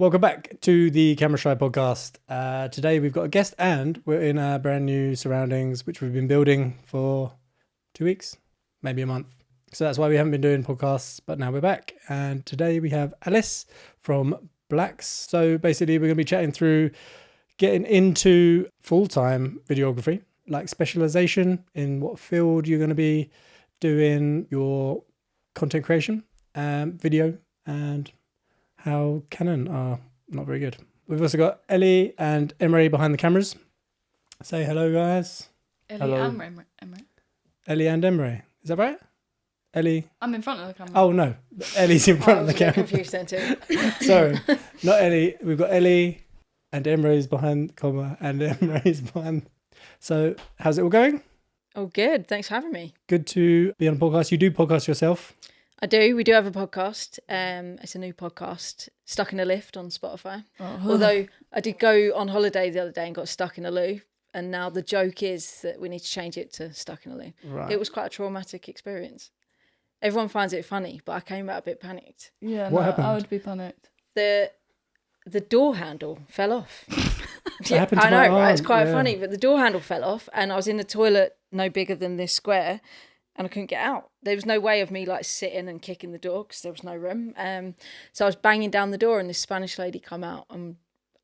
Welcome back to the Camera Shy podcast. Today we've got a guest and we're in our brand new surroundings, which we've been building for 2 weeks, maybe a month. So that's why we haven't been doing podcasts, but now we're back. And today we have Alice from Blacks. So basically we're going to be chatting through getting into full-time videography, like specialization in what field you're going to be doing your content creation, video, and how Canon are not very good. We've also got ELLIE and EMRE behind the cameras. Say hello, guys. ELLIE and EMRE. ELLIE and EMRE. Is that right? ELLIE. I'm in front of the camera. Oh, no. ELLIE's in front of the camera. I was confused then too. Sorry. Not ELLIE. We've got ELLIE and EMRE's behind the camera and EMRE's behind. So how's it all going? Oh, good. Thanks for having me. Good to be on a podcast. You do podcast yourself? I do. We do have a podcast. It's a new podcast, Stuck in a Lift on Spotify. Oh. Although I did go on holiday the other day and got stuck in a loo. And now the joke is that we need to change it to Stuck in a Loo. Right. It was quite a traumatic experience. Everyone finds it funny, but I came out a bit panicked. Yeah, What no, happened? I would be panicked. The door handle fell off. happened to I know, my right? aunt, It's quite yeah. funny, but the door handle fell off and I was in the toilet no bigger than this square and I couldn't get out. There was no way of me like sitting and kicking the door because there was no room. So I was banging down the door and this Spanish lady come out and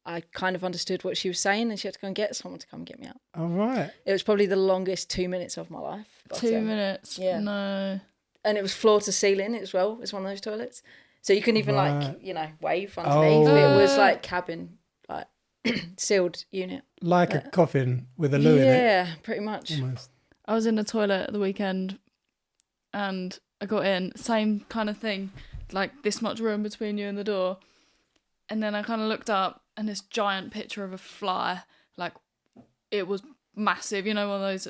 I kind of understood what she was saying and she had to go and get someone to come get me out. All right. It was probably the longest 2 minutes of my life. But, 2 minutes? yeah. No. And it was floor to ceiling as well. It's one of those toilets. So you couldn't even Right. wave underneath. Oh. It was like cabin, like sealed unit. Like a coffin with a loo in it. Yeah, pretty much. Almost. I was in the toilet at the weekend and I got in, same kind of thing, like this much room between you and the door. And then I kind of looked up and this giant picture of a fly, like it was massive, you know, one of those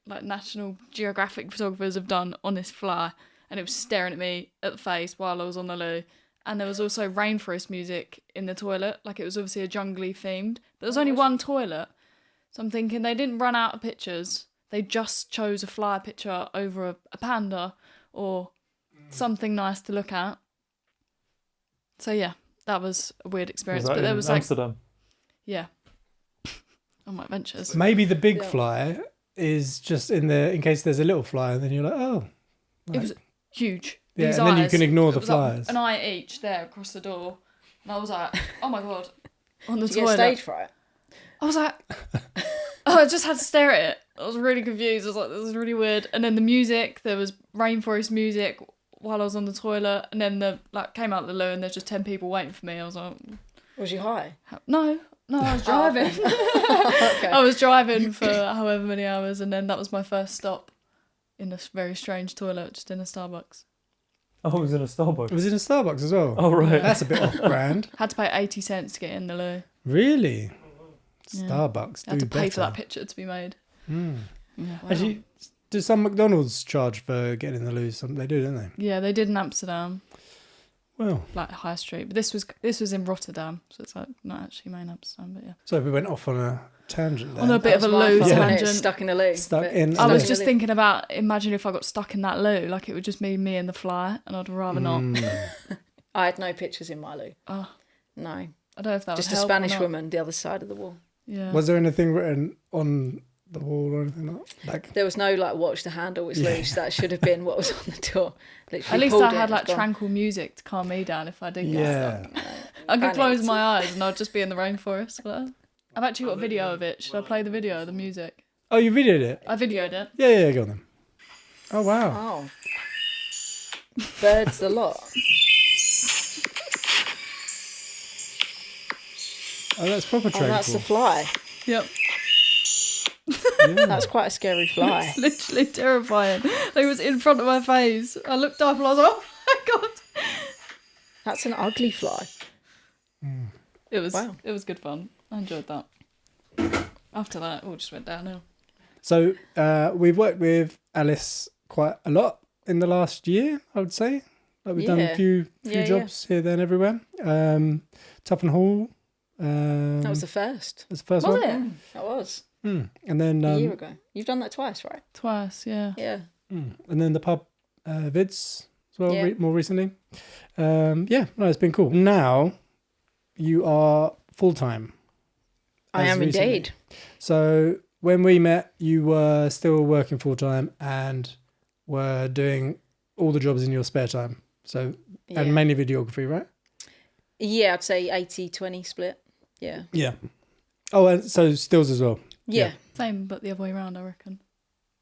like National Geographic photographers have done on this fly. And it was staring at me at the face while I was on the loo. And there was also rainforest music in the toilet, like it was obviously a jungly themed. But there was only one toilet. So I'm thinking they didn't run out of pictures. They just chose a fly picture over a panda or something nice to look at. So yeah, that was a weird experience. Was that but there in was Amsterdam? yeah, on my adventures. Maybe the big Yeah. fly is just in there in case there's a little fly, and then you're like, oh. It was huge. Yeah, These and then you eyes, can ignore it the was like flies. an eye each there across the door. And I was like, oh my God, on the Did you get toilet. stage fright? I was like, I just had to stare at it. I was really confused. I was like, this is really weird. And then the music, there was rainforest music while I was on the toilet. And then came out the loo and there's just 10 people waiting for me. I was like, Was you high? no, I was driving. Okay. I was driving for however many hours. And then that was my first stop in this very strange toilet, just in a Starbucks. Oh, it was in a Starbucks. It was in a Starbucks as well. Oh, right. That's a bit off-brand. Had to pay 80 cents to get in the loo. Really? Yeah. Starbucks I had do to pay for that better. picture to be made. Mm. Yeah. Actually, do some McDonald's charge for getting in the loo? They do, don't they? Yeah, they did in Amsterdam, Well, like High Street. But this was in Rotterdam, so it's like not actually main Amsterdam, but yeah. so we went off on a tangent there. On a bit of a loo fault, wasn't it? tangent. Stuck in a loo. Stuck But in a I was loo. just thinking about, imagine if I got stuck in that loo, like it would just be me and the fly, and I'd rather not. I had no pictures in my loo. Oh, No. I don't know if that Just would a help or Spanish not. woman the other side of the wall. Yeah. Was there anything written on the wall or anything like that? Like, There was no like watch the handle is loose. That should have been what was on the door. Literally At least pulled I it, had it's like gone. tranquil music to calm me down if I did get yeah. stuck. I could close Panicked. my eyes and I'd just be in the rainforest. But I've actually got a video of it. Should I play the video of the music? Oh, you videoed it? I videoed it. Yeah, go on then. Oh, wow. Oh. Birds the lot. Oh, that's proper Oh, tranquil. that's the fly. Yep. Yeah. That's quite a scary fly. It's literally terrifying. Like, it was in front of my face. I looked up and I was like, oh my God. That's an ugly fly. It was Wow. It was good fun. I enjoyed that. After that, it all just went downhill. So we've worked with Alice quite a lot in the last year, I would say. Like we've done a Yeah. few Yeah, jobs here, there and everywhere. Tough and Hall. That was the first. That's the first Was one. it? That was. And then A year ago. You've done that twice, right? Twice, yeah. Yeah. and then the pub vids as well Yeah. more recently. No, it's been cool. Now you are full-time. I as am recently. indeed. So when we met, you were still working full-time and were doing all the jobs in your spare time. So, Yeah. and mainly videography, right? Yeah, I'd say 80-20 split. Yeah. Yeah. Oh, and so stills as well. Yeah. Same, but the other way around, I reckon.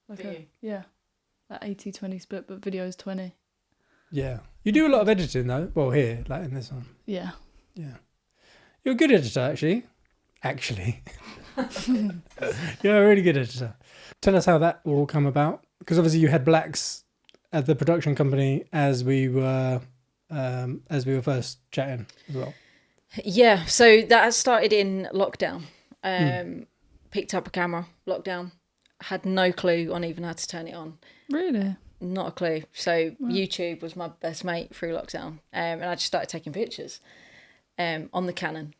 Like Do you? yeah. That 80-20 split, but video's 20. Yeah. You do a lot of editing though. Well, here, like in this one. Yeah. Yeah. You're a good editor, actually. You're a really good editor. Tell us how that all come about. Because obviously you had Blacks at the production company as we were first chatting as well. Yeah, so that started in lockdown. Picked up a camera, lockdown. Had no clue on even how to turn it on. Really? Not a clue. So YouTube was my best mate through lockdown. And I just started taking pictures on the Canon.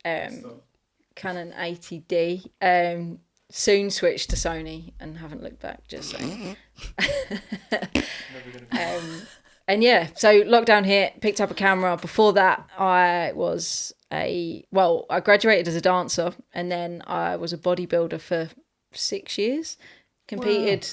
Canon 80D. Soon switched to Sony and haven't looked back, just saying. And yeah, so lockdown hit, picked up a camera. Before that, I graduated as a dancer and then I was a bodybuilder for 6 years. Competed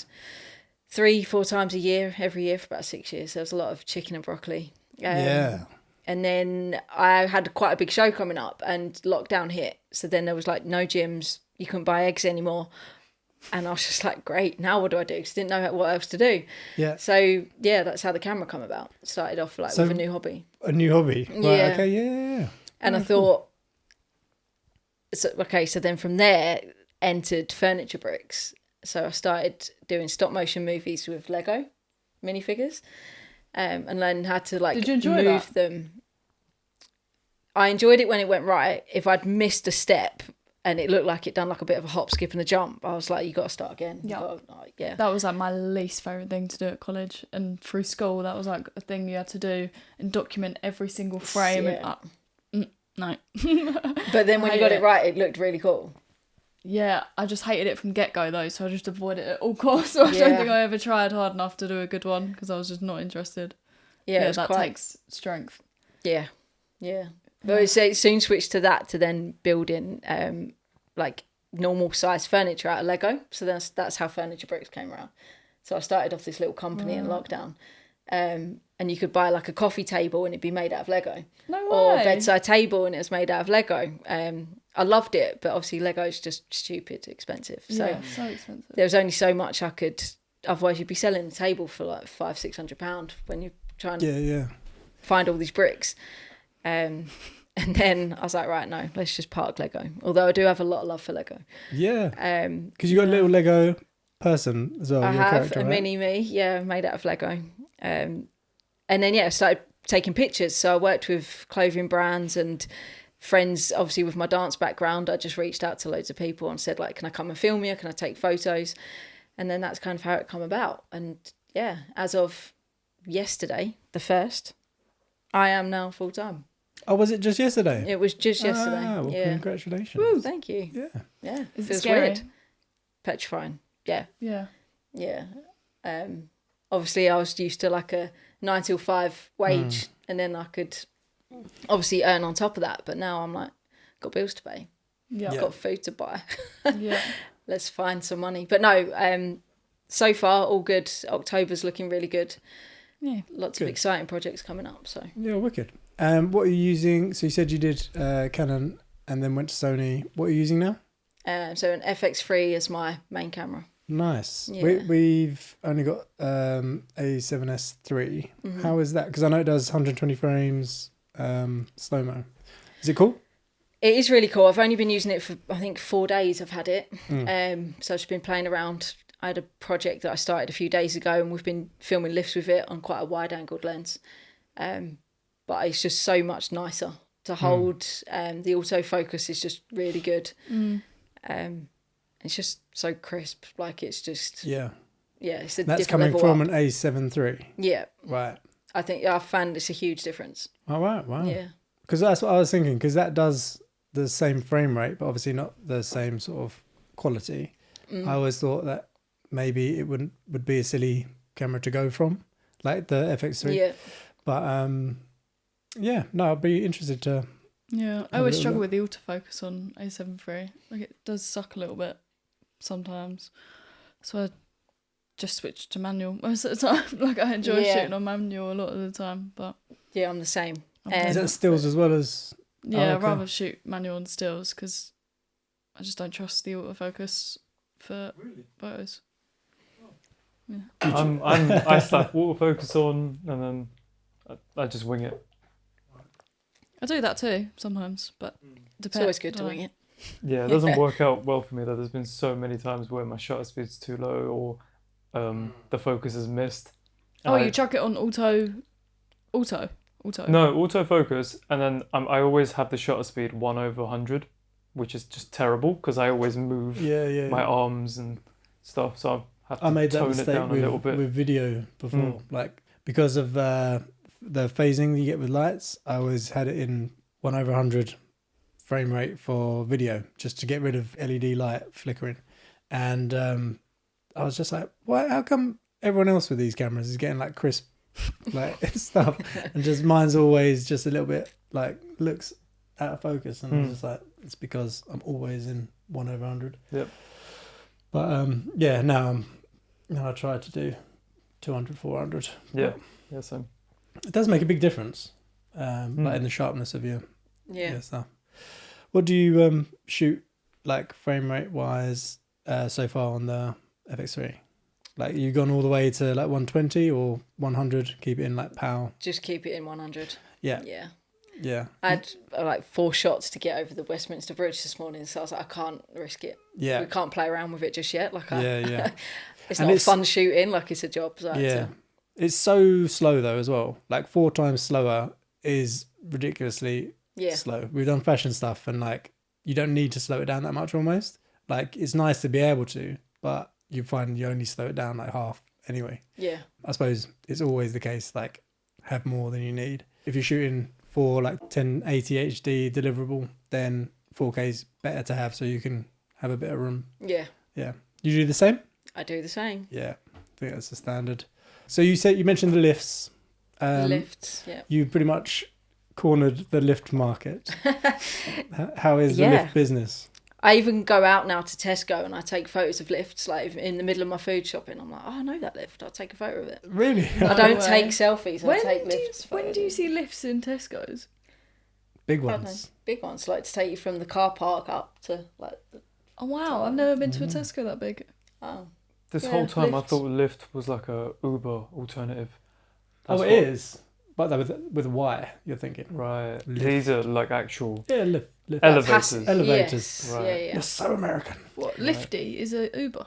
3-4 times a year, every year for about 6 years. There was a lot of chicken and broccoli. Yeah. And then I had quite a big show coming up and lockdown hit. So then there was like no gyms. You couldn't buy eggs anymore. And I was just like, great, now what do I do? Because I didn't know what else to do. Yeah. So, yeah, that's how the camera come about. Started off with a new hobby. A new hobby. Right, Yeah. okay, yeah. And I thought, so then from there, entered furniture bricks. So I started doing stop motion movies with Lego minifigures and learned how to Did you enjoy move that? them. I enjoyed it when it went right. If I'd missed a step and it looked like it done like a bit of a hop, skip and a jump, I was like, you got to start again. Yeah. Yeah. That was like my least favourite thing to do at college. And through school, that was like a thing you had to do and document every single frame. Yeah. And, no. But then when you hate got it. it right, it looked really cool. Yeah, I just hated it from get-go though, so I just avoided it at all costs. So I Yeah. don't think I ever tried hard enough to do a good one because I was just not interested. Yeah, it was that quite... takes strength. Yeah, yeah. But it soon switched to that, to then building like normal size furniture out of Lego. So that's how Furniture Bricks came around. So I started off this little company in lockdown. And you could buy like a coffee table and it'd be made out of Lego. No way. Or a bedside table and it was made out of Lego. I loved it, but obviously Lego's just stupid expensive. So Yeah, so expensive. there was only so much I could, otherwise you'd be selling the table for like £500-600 when you're trying to find all these bricks. And then I was like, right, no, let's just park Lego. Although I do have a lot of love for Lego. Yeah. Because you got a little Lego person as well. I your have character, a right? mini me, made out of Lego. And then, I started taking pictures. So I worked with clothing brands and friends, obviously with my dance background. I just reached out to loads of people and said, like, can I come and film you? Can I take photos? And then that's kind of how it come about. And yeah, as of yesterday, the 1st, I am now full time. Oh, was it just yesterday? It was just yesterday. Ah, well, yeah. congratulations. Woo, thank you. Yeah. Yeah. Is it Feels scary? weird. Petrifying. Yeah. Yeah. Yeah. Obviously I was used to like a 9 till 5 wage and then I could obviously earn on top of that. But now I'm like, got bills to pay. Yeah. Got food to buy. Yeah. Let's find some money. But no, so far all good. October's looking really good. Yeah. Lots Good. of exciting projects coming up. So Yeah, wicked. What are you using? So you said you did Canon and then went to Sony. What are you using now? so an FX3 is my main camera. Nice. Yeah. We've only got a 7S3. Mm-hmm. How is that? Because I know it does 120 frames slow-mo. Is it cool? It is really cool. I've only been using it for, I think, 4 days I've had it. So I've just been playing around. I had a project that I started a few days ago and we've been filming lifts with it on quite a wide-angled lens. But it's just so much nicer to hold. The autofocus is just really good. It's just so crisp. Like, it's just... Yeah. Yeah, it's a That's different coming level from up. an A7 III. Yeah. Right. I think I found it's a huge difference. Oh, right. Wow. Yeah. Because that's what I was thinking. Because that does the same frame rate, but obviously not the same sort of quality. I always thought that maybe it would be a silly camera to go from, like the FX3. Yeah. But yeah, no, I'd be interested to Yeah, I a always little struggle look. with the autofocus on A7 III. Like it does suck a little bit sometimes, so I just switch to manual most of the time. Like I enjoy Yeah. shooting on manual a lot of the time, but Yeah, I'm the same. I'm Is that not- stills as well as? yeah, okay. I'd rather shoot manual and stills because I just don't trust the autofocus for photos. Yeah. I slap autofocus on and then I just wing it. I do that too sometimes, but It's depends. always good to wing it. Yeah, it doesn't work out well for me though. There's been so many times where my shutter speed's too low or the focus is missed. Oh, I- you chuck it on auto. No, autofocus, and then I always have the shutter speed 1/100, which is just terrible because I always move Yeah. my arms and stuff, so I have to I made that tone it mistake down a little bit. with video before, like because of the phasing you get with lights. I always had it in 1/100 frame rate for video, just to get rid of LED light flickering. And I was just like, why? How come everyone else with these cameras is getting like crisp, like stuff, and just mine's always just a little bit like looks out of focus, and I'm just like, it's because I'm always in 1/100. Yep. But yeah, now I try to do 200, 400. Yeah, same. It does make a big difference, like in the sharpness of your stuff. What do you shoot like frame rate wise so far on the FX3? Like you gone all the way to like 120 or 100? Keep it in like PAL. Just keep it in 100. Yeah. I had like 4 shots to get over the Westminster Bridge this morning, so I was like, I can't risk it. Yeah. We can't play around with it just yet. Like, Yeah. it's And not it's- fun shooting. Like, it's a job. So I had to- It's so slow though as well. Like 4 times slower is ridiculously slow. We've done fashion stuff and like you don't need to slow it down that much almost. Like it's nice to be able to, but you find you only slow it down like half anyway. Yeah. I suppose it's always the case, like have more than you need. If you're shooting for like 1080 HD deliverable, then 4K is better to have so you can have a bit of room. Yeah. Yeah. You do the same? I do the same. Yeah. I think that's the standard. So you mentioned the lifts. Lifts, yeah. You pretty much cornered the lift market. How is the lift business? I even go out now to Tesco and I take photos of lifts, like in the middle of my food shopping. I'm like, oh, I know that lift. I'll take a photo of it. Really? I don't way. take selfies. I take lifts. When do you see lifts in Tesco's? Big I don't know, ones. big ones, like to take you from the car park up to like. Oh wow, I've never been to a Tesco that big. Oh. This Yeah, whole time lifts. I thought Lyft was like a Uber alternative. Oh, That's it what- is. But that with a Y, you're thinking. Right. Lift. These are like actual Yeah, lift. elevators. Elevators. Yes. Right. Yeah. You're so American. What Lifty is a Uber?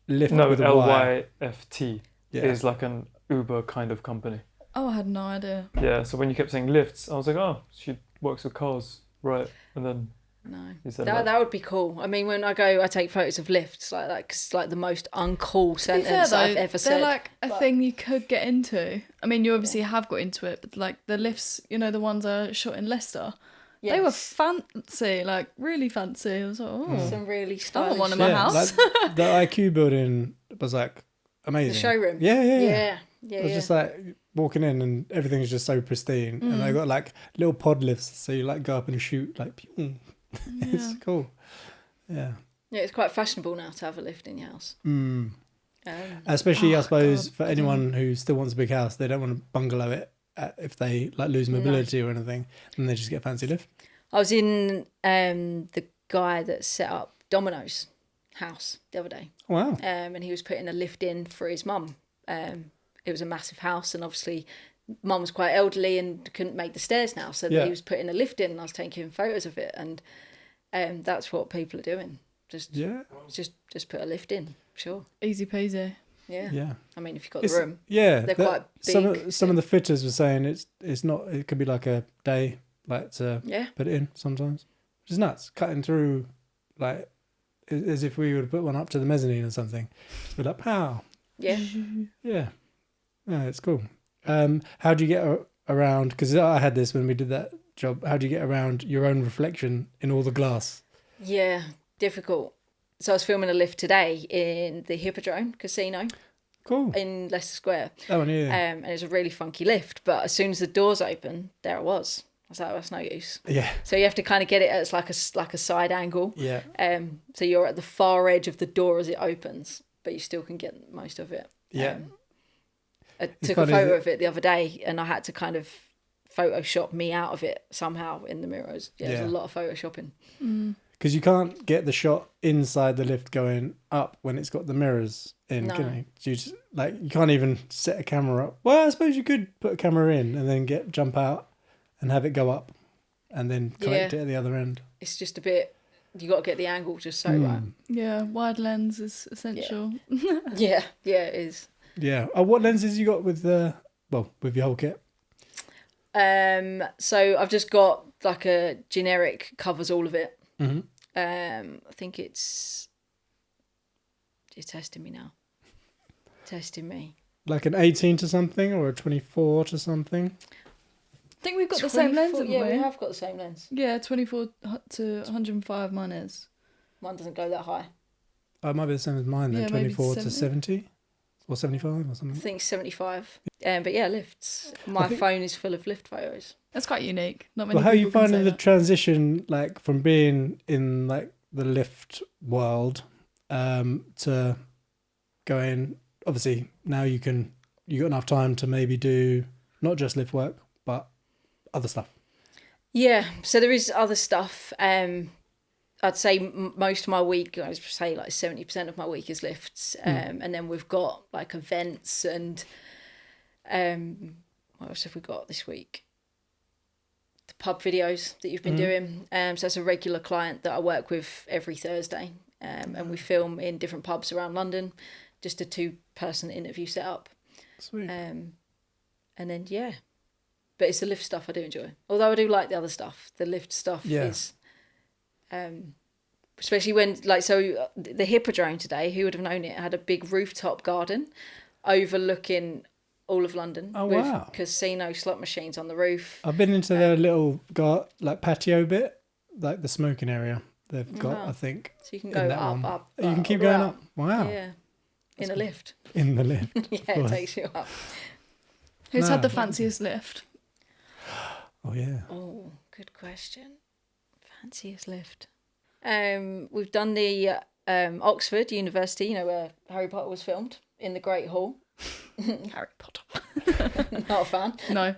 Lift No, with a Y. LYFT Yeah. is like an Uber kind of company. Oh, I had no idea. Yeah, so when you kept saying lifts, I was like, oh, she works with cars. Right. And then No. you said That would be cool. I mean, when I go, I take photos of lifts like that 'cause it's like the most uncool To be fair sentence though, I've ever they're said. like a thing you could get into. I mean, you obviously have got into it, but like the lifts, you know, the ones I shot in Leicester, they were Yes. fancy, like really fancy. I was like, oh, Some really I stylish. want one in my house. Like, the IQ building was like amazing. The showroom. Yeah. Yeah. It was just like walking in and everything's just so pristine. And they got like little pod lifts. So you like go up and shoot like, pew. It's cool. Yeah. Yeah, it's quite fashionable now to have a lift in your house. Especially, I Oh, suppose, God, for I anyone who still wants a big house, they don't want to bungalow it if they like lose mobility or anything. Then they just get a fancy lift. I was in the guy that set up Domino's house the other day. Wow. And he was putting a lift in for his mum. It was a massive house, and obviously mum was quite elderly and couldn't make the stairs now, so he was putting a lift in, and I was taking photos of it, and that's what people are doing. Just put a lift in, sure. easy peasy. Yeah. I mean, if you've got the room. Yeah. They're quite big. Some of the fitters were saying it's not. It could be like a day, like to put it in sometimes, which is nuts. Cutting through, like as if we would put one up to the mezzanine or something. We're like, pow. Yeah. Yeah. Yeah, it's cool. How do you get around? Because I had this when we did that job. How do you get around your own reflection in all the glass? Yeah, difficult. So I was filming a lift today in the Hippodrome Casino Cool. in Leicester Square. That one, yeah. And it was a really funky lift, but as soon as the doors opened, there it was. was like, that's no use. Yeah. So you have to kind of get it as like a side angle. Yeah. So you're at the far edge of the door as it opens, but you still can get most of it. Yeah. I took a photo of it the other day, and I had to kind of Photoshop me out of it somehow in the mirrors. Yeah, there's a lot of Photoshopping. Because you can't get the shot inside the lift going up when it's got the mirrors in, can you? You can't even set a camera up. Well, I suppose you could put a camera in and then jump out and have it go up and then collect it at the other end. It's just a bit, you got to get the angle just so right. Yeah, wide lens is essential. Yeah, it is. Yeah. Oh, what lenses you got with with your whole kit? So I've just got like a generic covers all of it. Mm-hmm. I think you're testing me now. Testing me. Like an 18 to something or a 24 to something? I think we've got the same lens, haven't we? Yeah, we have got the same lens. Yeah, 24 to 105 mine is. Mine doesn't go that high. Oh, it might be the same as mine then, Yeah, 24 maybe to 70 or 75 or I something. think 75. But yeah, lifts. My phone is full of lift photos. That's quite unique. Not many Well, how are you people can finding say the that. transition, like from being in like the lift world to going? Obviously, now you got enough time to maybe do not just lift work, but other stuff. Yeah, so there is other stuff. I'd say most of my week, I'd say like 70% of my week is lifts. And then we've got like events and what else have we got this week? The pub videos that you've been doing. So that's a regular client that I work with every Thursday. And we film in different pubs around London, just a 2-person interview setup. Sweet. And then, but it's the lift stuff I do enjoy. Although I do like the other stuff. The lift stuff is... especially when, the Hippodrome today, who would have known it, had a big rooftop garden overlooking all of London. Oh, with wow. casino slot machines on the roof. I've been into their little patio bit, like the smoking area they've got, I think. So you can go up. You can keep going up. Wow. Yeah. In a lift. In the lift. Yeah, it takes you up. Who's had the fanciest lift? Oh, yeah. Oh, good question. Fanciest lift. We've done the Oxford University, where Harry Potter was filmed, in the Great Hall. Harry Potter. Not a fan. No.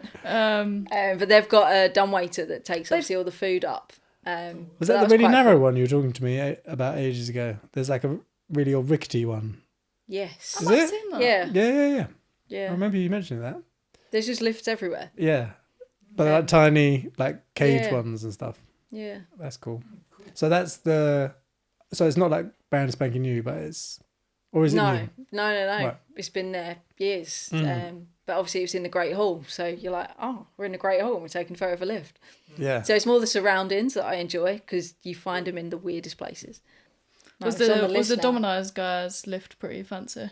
But they've got a dumbwaiter that takes obviously all the food up. Was that the really narrow one you were talking to me about ages ago? There's like a really old rickety one. Yes. Is I've it? seen that. Yeah. I remember you mentioning that. There's just lifts everywhere. Yeah. But like tiny, like cage ones and stuff. Yeah. That's cool. So so it's not like brand spanking new, but it's, or is it new? No. Right. It's been there years. But obviously it was in the Great Hall. So you're like, oh, we're in the Great Hall and we're taking photo of a lift. Yeah. So it's more the surroundings that I enjoy because you find them in the weirdest places. Was the Domino's guy's lift pretty fancy?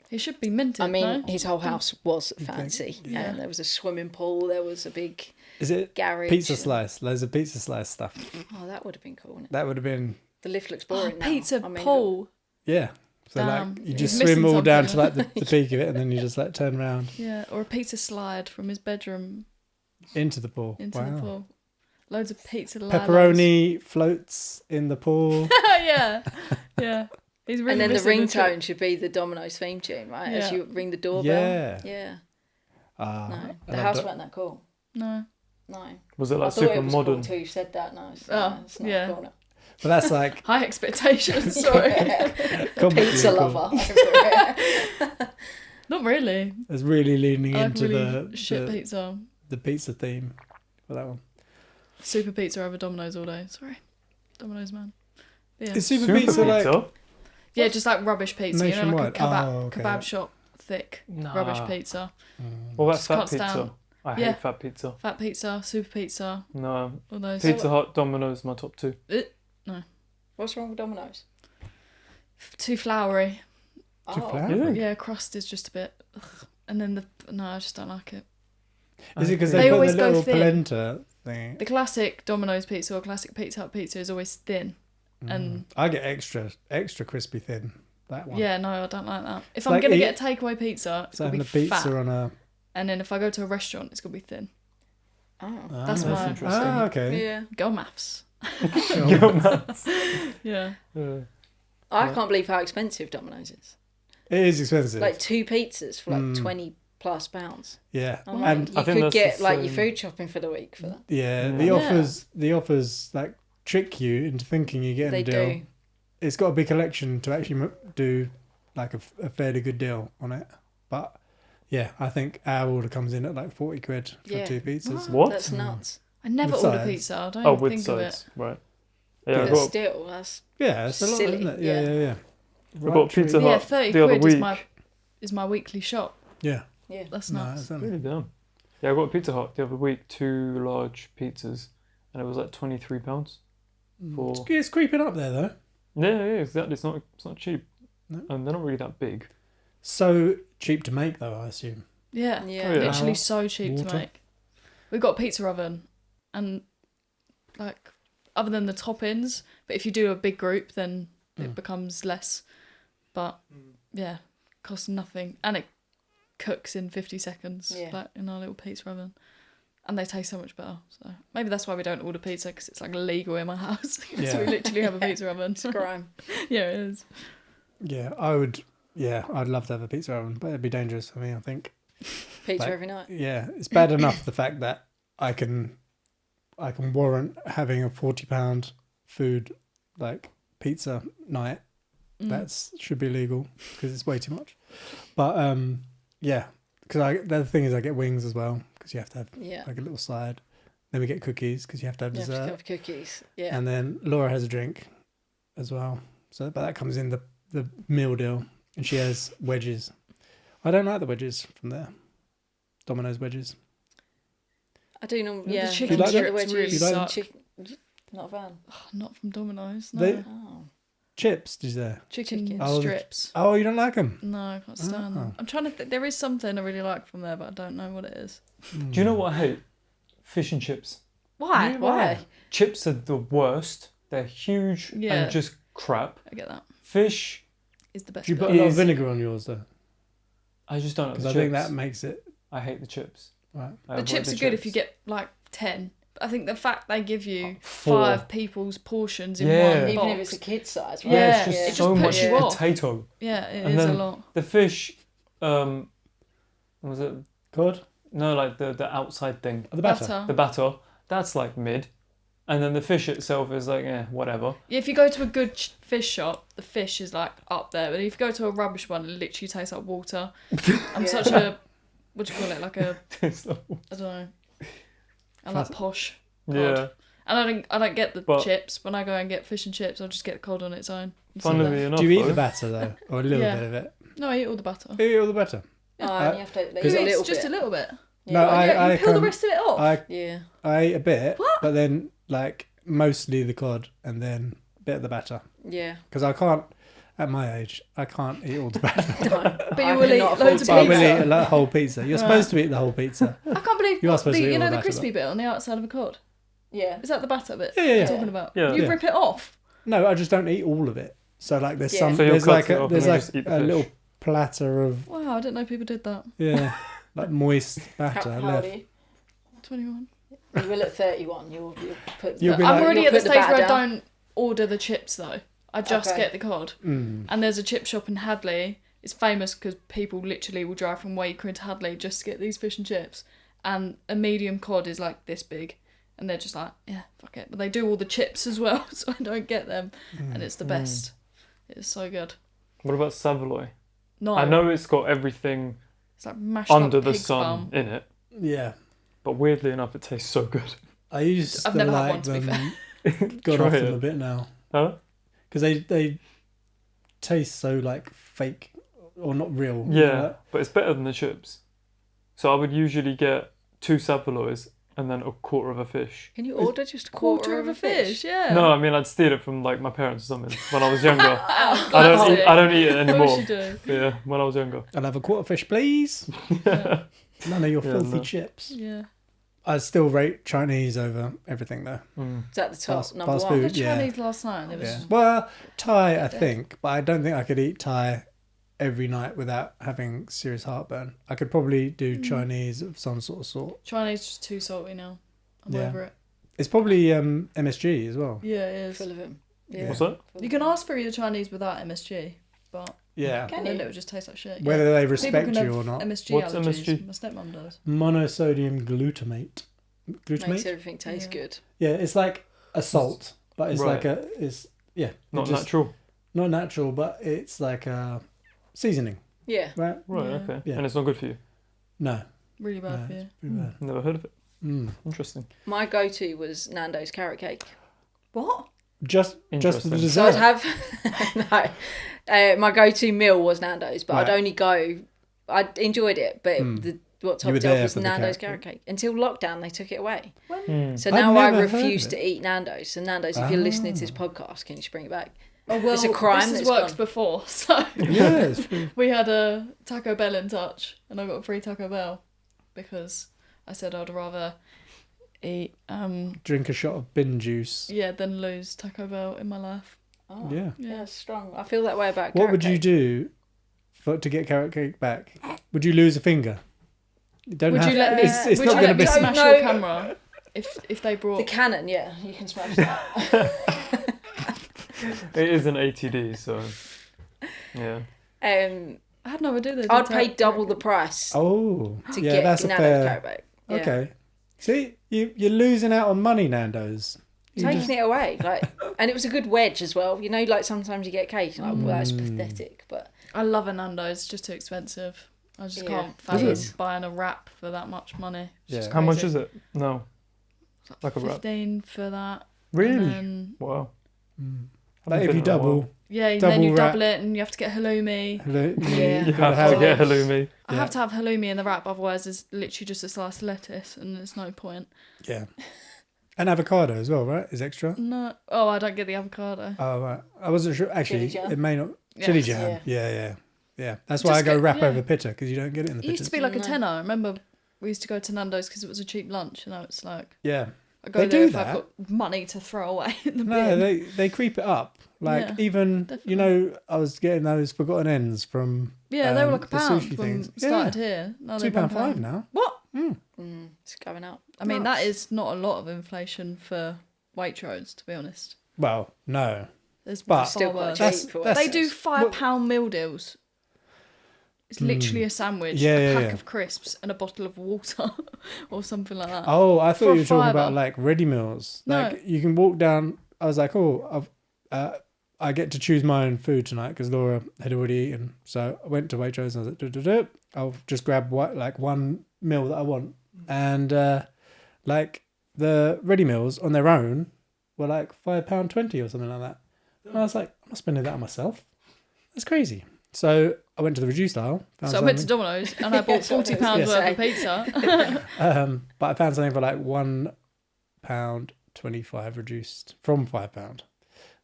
He should be minted. I mean, no? his whole house was fancy. Yeah. And there was a swimming pool. There was a big Is it garage. pizza slice? Loads of pizza slice stuff. Oh, that would have been cool, wouldn't it? That would have been... The lift looks boring now. Pizza I mean, pool. Yeah. So Damn. like you just You're missing swim all down to something. like the peak of it and then you just like turn around Yeah, or a pizza slide from his bedroom into the pool. into Wow. the pool. Loads of pizza ladders. Pepperoni floats in the pool. Yeah. He's really And then the missing ringtone trick. should be the Domino's theme tune, right? As Yeah. you ring the doorbell. Yeah. Yeah. Ah, No, the and house I've weren't that cool. No. No. Was it I like thought it super was modern? cool too. You said that. No, it's, Oh, it's not yeah. cool. No. But that's like High expectations, sorry. comically Pizza cool. lover. over here. Not really. It's really leaning I like into really shit the pizza. the pizza theme for that one. Super pizza over Domino's all day. Sorry. Domino's man. But yeah. Is super pizza like Yeah, just like rubbish pizza. You know, like a Nationwide? kebab, Oh, okay. kebab shop thick Nah. rubbish pizza. What about Just fat can't pizza? stand- I Yeah. hate fat pizza. Fat pizza, super pizza, No. all those. Pizza Hut, Domino's, my top two. What's wrong with Domino's? Too floury. Too Oh. flat? Really? Yeah, crust is just a bit. Ugh. And then I just don't like it. Is it because They they put always the go little thin. polenta thing? The classic Domino's pizza or classic Pizza Hut pizza is always thin. And I get extra crispy thin. That one. yeah, no, I don't like that. If It's I'm like going to eat- get a takeaway pizza, it's So going to having be a pizza fat. on a. And then if I go to a restaurant, it's going to be thin. Oh. That's That's my interesting. Okay. Yeah. go maths. Your maths. Yeah. I can't believe how expensive Domino's is. It is expensive. Like 2 pizzas for like £20+ pounds. Yeah. I'm like, And you I think could that's get the like your same. food shopping for the week for that. yeah, Yeah. the offers like trick you into thinking you're getting They a deal. do. It's got a big collection to actually do like a fairly good deal on it. But yeah, I think our order comes in at like 40 quid for Yeah. 2 pizzas. What? That's nuts. I never With order sides. pizza. I don't Oh, even with think of sides, it. right? Yeah, Yeah. I But got still, that's Yeah, it's a lot, Silly, isn't it? yeah. Yeah. I got Pizza Yeah, Hut 30 the other quid week. is my weekly shop. Yeah. yeah. That's No, nuts. exactly. Really dumb. Yeah, I got Pizza Hut the other week, 2 large pizzas, and it was like £23 for. It's creeping up there though. Yeah, exactly. It's not cheap, No. and they're not really that big. So cheap to make though, I assume. Yeah. Yeah. Oh, yeah. Literally Power, so cheap water. to make. We've got a pizza oven and like other than the toppings, but if you do a big group then it becomes less. But yeah, costs nothing. And it cooks in 50 seconds Yeah. like in our little pizza oven. And they taste so much better. So maybe that's why we don't order pizza, because it's like illegal in my house. So Yeah. we literally have a pizza oven. It's a crime. Yeah, it is. Yeah, I would. Yeah, I'd love to have a pizza oven, but it'd be dangerous for me, I think. Pizza Like- every night. Yeah, it's bad enough the fact that I can warrant having a £40 food like pizza night. That's should be illegal because it's way too much. But yeah, because the thing is I get wings as well because you have to have Yeah. like a little side. Then we get cookies because you have to have You have to dessert, have cookies. Yeah. and then Laura has a drink as well. So, but that comes in the meal deal, and she has wedges. I don't like the wedges from there. Domino's wedges. I do know. The Yeah. chicken You like that? the strips really You like suck. Chicken. Not a fan. Not from Domino's. No. They- Oh. Chips, did you say? Chicken Oh, strips. Oh, you don't like them? No, I can't stand Oh. them. I'm trying to think. There is something I really like from there, but I don't know what it is. Do you know what I hate? Fish and chips. Why? Why? Chips are the worst. They're huge Yeah. and just crap. I get that. Fish, Is the best. Do you bit. put a lot of Is- vinegar on yours though? I just don't like Because the I chips. think that makes it I hate the chips. right. I The avoid chips the are good if chips. you get like 10. But I think the fact they give you 4. 5 people's portions in Yeah. one Even box. if it's a kid size, right? Yeah, Yeah, it's just yeah. it just so puts much you off. potato. Yeah, it And is a then- lot. The fish, was it? Cod? No, like the outside thing, Oh, the batter. the batter. That's like mid, and then the fish itself is like whatever. Yeah, if you go to a good fish shop, the fish is like up there. But if you go to a rubbish one, it literally tastes like water. I'm such a, what do you call it? Like a, I don't know. I like posh. Yeah. And I don't get the But- chips. When I go and get fish and chips, I'll just get the cod on its own. and sit Funnily there. enough, Do you eat though, the batter though, or a little Yeah. bit of it? No, I eat all the butter. You eat all the batter. Oh, and you have to Because leave a It's little just bit. a little bit. No, Yeah, I you peel the can- rest of it off. Yeah. I ate a bit, What? but then like mostly the cod and then a bit of the batter Yeah. because I can't. At my age, I can't eat all the batter. But I you will eat cannot loads of But I pizza. will eat a whole pizza. You're supposed to eat the whole pizza. I can't believe You are supposed to eat you all know the the batter, crispy bit on the outside of a cod. Yeah. Is that the batter bit? Yeah, yeah, yeah. You're talking about? Yeah. You Yeah. rip it off. No, I just don't eat all of it. So like there's Yeah. some. So you'll there's cut like it a off there's and then like just eat the a fish. little platter of Wow, I didn't know people did that. yeah, like moist batter How old left. are you? 21. You will at 31. You'll put. You'll be I'm like- already you'll at the put stage batter where I down. don't order the chips though. I just Okay. get the cod. Mm. And there's a chip shop in Hadley. It's famous because people literally will drive from Waker into Hadley just to get these fish and chips. And a medium cod is like this big. And they're just like, yeah, fuck it. But they do all the chips as well, so I don't get them. And it's the best. It's so good. What about Savoy? No, I know it's got everything it's like mashed under up the pig's sun bum. in it, Yeah, but weirdly enough, it tastes so good. I used I've to never had like one, to be them. Gone Try off them it. a bit now Huh? because they taste so like fake or not real. Yeah, but it's better than the chips. So I would usually get 2 Savoys and then a quarter of a fish. Can you order just a Quarter of a fish, yeah. No, I mean I'd steal it from like my parents or something when I was younger. Oh, I don't classic. eat, I don't eat it Of anymore. course you do. Yeah, when I was younger. I'll have a quarter fish, please. Yeah. None of your Yeah, filthy no. chips. Yeah. I still rate Chinese over everything though. Mm. It's at the top, Fast- number fast one. I food. had Yeah. Chinese last night and it was Yeah. Well, Thai I Yeah. think, but I don't think I could eat Thai every night without having serious heartburn. I could probably do Chinese of some sort. Chinese just too salty now. Whatever it. It's probably MSG as well. Yeah, it is. Full of them. Yeah. What's that? You can ask for your Chinese without MSG, but Yeah. Can then you? it would just taste like shit. Whether yeah. they People respect can you have or not. MSG What's allergies. MSG? My stepmom does. Monosodium glutamate. Makes Glutamate? everything taste Yeah. good. Yeah, it's like a salt, but it's Right. like Not just- natural. not natural, but it's like a seasoning, Yeah. right? Right. Yeah. Okay. Yeah. And it's not good for you. No, Really bad no, for you. it's pretty bad. Never heard of it. Mm. Interesting. My go-to was Nando's carrot cake. What? Just for the Interesting. So I'd dessert. have my go-to meal was Nando's, but Right. I'd only go. I enjoyed it, but what You were topped it there off was for the Nando's carrot carrot cake until lockdown. They took it away, so I'd now I never heard refuse of to eat Nando's. So Nando's, if you're listening to this podcast, can you just bring it back? Oh well, It's a crime this has that's worked gone. before. So Yeah, it's true. we had a Taco Bell in touch, and I got a free Taco Bell because I said I'd rather eat Drink a shot of bin juice. than lose Taco Bell in my life. Oh, Yeah. yeah, strong. I feel that way about. What carrot would you cake. do to get carrot cake back? Would you lose a finger? You don't Would have. you let me? It's would not you going to let me be. No, smash no. your camera if they The brought? Canon? Yeah, you can smash that. It is an ATD, so yeah. Um, I had no idea. I'd pay double the price Oh, to yeah, get that's a Nando's fair. carrot cake. Yeah. Okay. See, you're losing out on money, Nando's. You Taking just- it away, like, and it was a good wedge as well. You know, like sometimes you get cake, and like, well, that's pathetic. But I love a Nando's. It's just too expensive. I just Yeah, can't it fathom is. buying a wrap for that much money. It's just Yeah. How much crazy. is it? No. It's Like a wrap? 15 for that. Really? And then, Wow. Mm. Haven't Like if been you in a while. double, yeah, and Double then you wrap. double it, and you have to get halloumi. Yeah. You gotta have to get have- halloumi. I Yeah. have to have halloumi in the wrap, otherwise it's literally just a slice of lettuce, and there's no point. Yeah. And avocado as well, right? Is extra. No, oh, I don't get the avocado. Oh, right. I wasn't sure. Actually, Chili jam? it may not. Chili Yes. jam. Yeah. That's why I Just go get- wrap yeah. over pitta because you don't get it in the It used to pittas. be like a No. tenner. I remember we used to go to Nando's because it was a cheap lunch, and now it's like Yeah. I go They there do if that. I've got money to throw away in the No, bin. they creep it up. Like Yeah, even definitely. you know, I was getting those forgotten ends from Yeah, they were like a the pound sushi when things. we started here. Now they're £2.5 £1. now. What? it's going up. I mean, that Nuts. is not a lot of inflation for Waitrose, to be honest. Well, no, There's But- far Still quite worse. That's- cheap for that's- They do £5 meal deals. It's literally a sandwich, Yeah, a yeah, pack yeah. of crisps, and a bottle of water, or something like that. Oh, I For thought a you were talking fiver. about like ready meals. No. Like you can walk down. I was like, oh, I get to choose my own food tonight because Laura had already eaten. So I went to Waitrose and I was like, "Duh. I'll just grab one meal that I want. And like the ready meals on their own were like £5.20 or something like that. And I was like, I'm not spending that on myself. That's crazy. So I went to the reduced aisle. found So I went to something- Domino's and I bought £40 Yes. worth of pizza. but I found something for like £1.25 reduced from £5.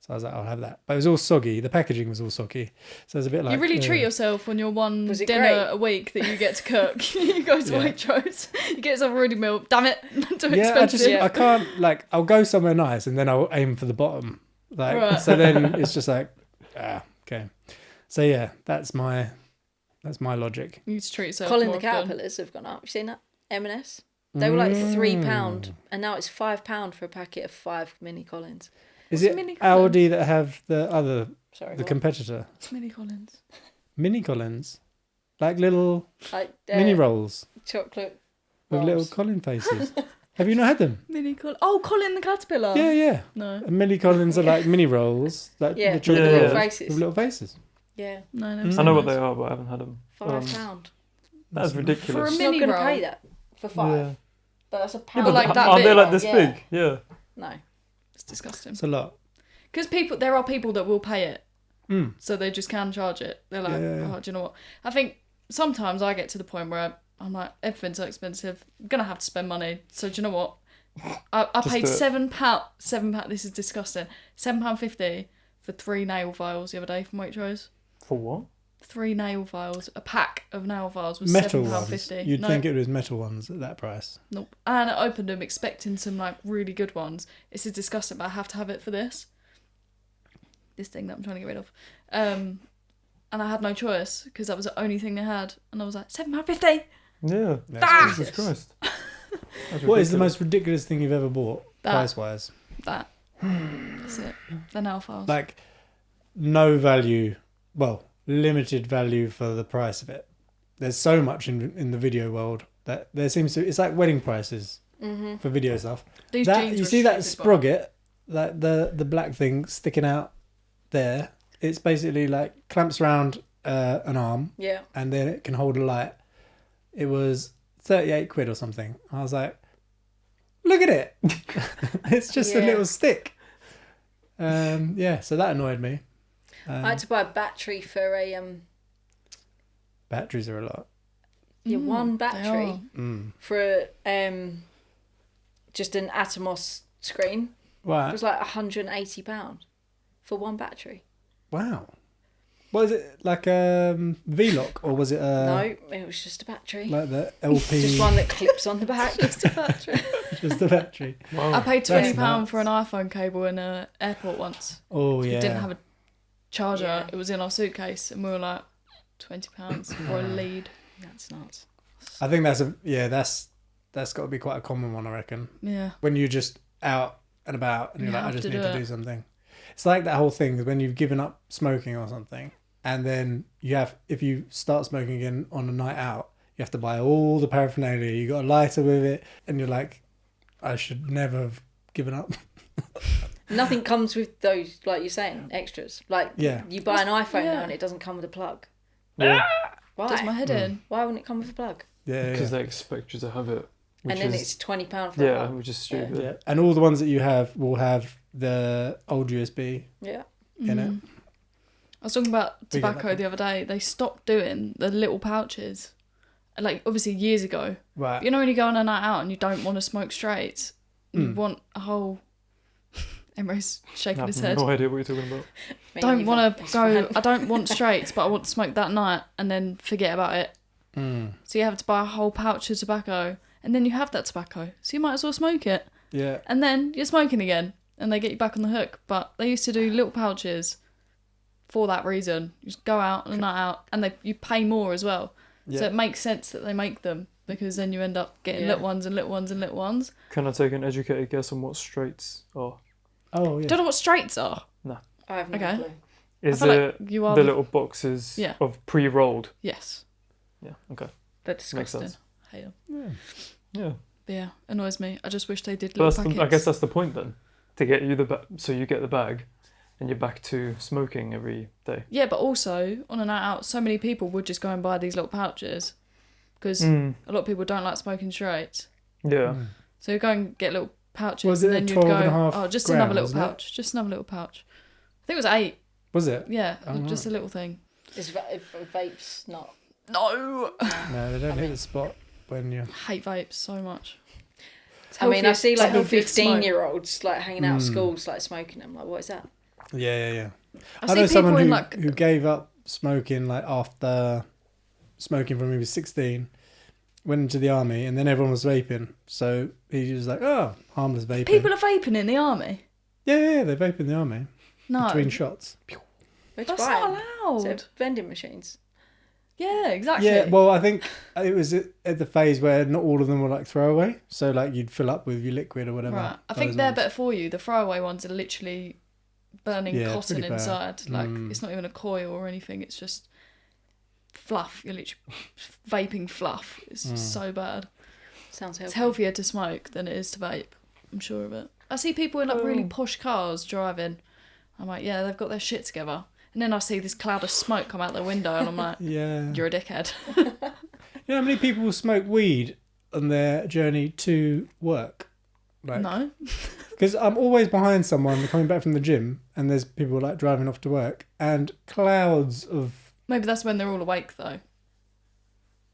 So I was like, I'll have that. But it was all soggy. The packaging was all soggy. So it was a bit like You really treat yourself on your one Was it dinner great? a week that you get to cook. You go to Yeah. Waitrose, you get yourself a ready meal. Damn it, too Yeah, expensive. I can't like. I'll go somewhere nice and then I'll aim for the bottom. Like Right. so, then it's just like, okay. So yeah, that's my logic. You need to treat yourself Colin more the often. Caterpillars have gone up. You seen that? M&S. They were like £3, Mm. and now it's £5 for a packet of 5 mini Collins. Is What's it Mini Aldi that have the other Sorry, the what? competitor It's Mini Collins. mini Collins, like little Like mini rolls chocolate with rolls. little Colin faces? Have you not had them? Mini Collins. Oh, Colin the Caterpillar. Yeah. No, And mini Collins are like mini rolls, like Yeah, the with chocolate the little rolls faces. with little faces. Yeah, no, never Mm. seen I know what those. they are, but I haven't had them. £5. That's For a ridiculous. I'm mini not going to roll. pay that for 5. Yeah. But that's a Yeah, pound. but like that aren't they big? like this Yeah. big? Yeah. No. It's disgusting. It's a lot. Because there are people that will pay it, Mm. so they just can charge it. They're like, Yeah. oh, do you know what? I think sometimes I get to the point where I'm like, everything's so expensive. I'm gonna have to spend money. So do you know what? I Just paid do it. £7. This is disgusting. £7.50 for 3 nail files the other day from Waitrose. For what? 3 nail files. A pack of nail files was Metal ones. £7.50. You'd No, think it was metal ones at that price. nope. And I opened them expecting some like really good ones. This is disgusting, but I have to have it for this. This thing that I'm trying to get rid of. And I had no choice because that was the only thing they had. And I was like, £7.50. Yeah. Yeah, Ah! it's Jesus Christ. What is the most ridiculous thing you've ever bought, That. price-wise? That. That's it. The nail files. Like, no value, well, limited value for the price of it. There's so much in the video world that there seems to, it's like wedding prices for video stuff. These That, jeans you were see that stupid, but- sprocket, like the black thing sticking out there, it's basically like clamps around an arm Yeah. and then it can hold a light. It was 38 quid or something. I was like, look at it. It's just a Yeah. little stick. Yeah, so that annoyed me. I had to buy a battery for a Batteries are a lot. one they battery are. for just an Atomos screen. It Right. was like £180 for one battery. Wow. Was it like a V-lock or was it No, it was just a battery. like the LP? Just one that clips on the back. Just a battery. Just the battery. Wow. I paid That's £20 nuts. for an iPhone cable in an airport once. Oh We yeah. didn't have a charger. Yeah. It was in our suitcase, and we were like, £20 for a lead. That's nuts. I think that's got to be quite a common one, I reckon. Yeah. When you're just out and about and you're You like, I have just to need do to it. do something. It's like that whole thing when you've given up smoking or something, and then if you start smoking again on a night out, you have to buy all the paraphernalia. You got a lighter with it, and you're like, I should never have given up. Nothing comes with those, like you're saying, extras. Like Yeah. you buy an iPhone Yeah. now and it doesn't come with a plug. Yeah, Why? Does my head in. Why wouldn't it come with a plug? Yeah, because they expect you to have it. Which And then is, it's £20 for a yeah, plug. which is stupid. yeah. And all the ones that you have will have the old USB Yeah. in it. I was talking about We get that tobacco one. the other day. They stopped doing the little pouches. Like, obviously, years ago. Right. You know when you go on a night out and you don't want to smoke straight? You want a whole... Emery's shaking I his have head. no idea what you're talking about. Me Don't neither. want to It's go... fine. I don't want straights, but I want to smoke that night and then forget about it. So you have to buy a whole pouch of tobacco and then you have that tobacco. So you might as well smoke it. Yeah. And then you're smoking again and they get you back on the hook. But they used to do little pouches for that reason. You just go out on a night out and you pay more as well. Yeah. So it makes sense that they make them because then you end up getting Yeah. little ones and little ones and little ones. Can I take an educated guess on what straights are? Oh yeah. Don't know what straights are. I have no Okay. clue. Is feel it like you are the little boxes Yeah. of pre-rolled? Yes. Yeah, okay. They're Makes disgusting. sense. Hate them. Yeah. But yeah, annoys me. I just wish they did But little packets. I guess that's the point then. To get you so you get the bag and you're back to smoking every day. Yeah, but also on a night out, so many people would just go and buy these little pouches because a lot of people don't like smoking straight. Yeah. So you go and get little pouches, Was it and then a you'd 12.5 go, oh, just gram, another little wasn't it? pouch, just another little pouch. I think it was 8. Was it? Yeah, Oh, just a little thing. Is vapes not? No, No, they don't hit the spot when you. hate vapes so much. It's I mean, I healthier- see it's like healthier to smoke. 15-year-olds like hanging out of schools, like smoking them. Like, what is that? Yeah. I I see know someone people in who, like who gave up smoking like after smoking when he was 16, went into the army, and then everyone was vaping. So he was like, "Oh, harmless vaping." people are vaping in the army. Yeah, they vape in the army No, between shots. Where'd you that's buy not 'em? allowed. Is it vending machines? Yeah, exactly. Yeah, well, I think it was at the phase where not all of them were like throwaway. So like you'd fill up with your liquid or whatever. right. I think those they're ones. better for you. The throwaway ones are literally burning Yeah, cotton pretty bad. inside. Like it's not even a coil or anything. It's just fluff. You're literally vaping fluff. It's just so bad. Sounds It's healthy. healthier to smoke than it is to vape. I'm sure of it. I see people in like really posh cars driving. I'm like, yeah, they've got their shit together. And then I see this cloud of smoke come out their window, and I'm like, Yeah. you're a dickhead. You know how many people smoke weed on their journey to work? Like, No. because I'm always behind someone coming back from the gym, and there's people like driving off to work, and clouds of. Maybe that's when they're all awake though,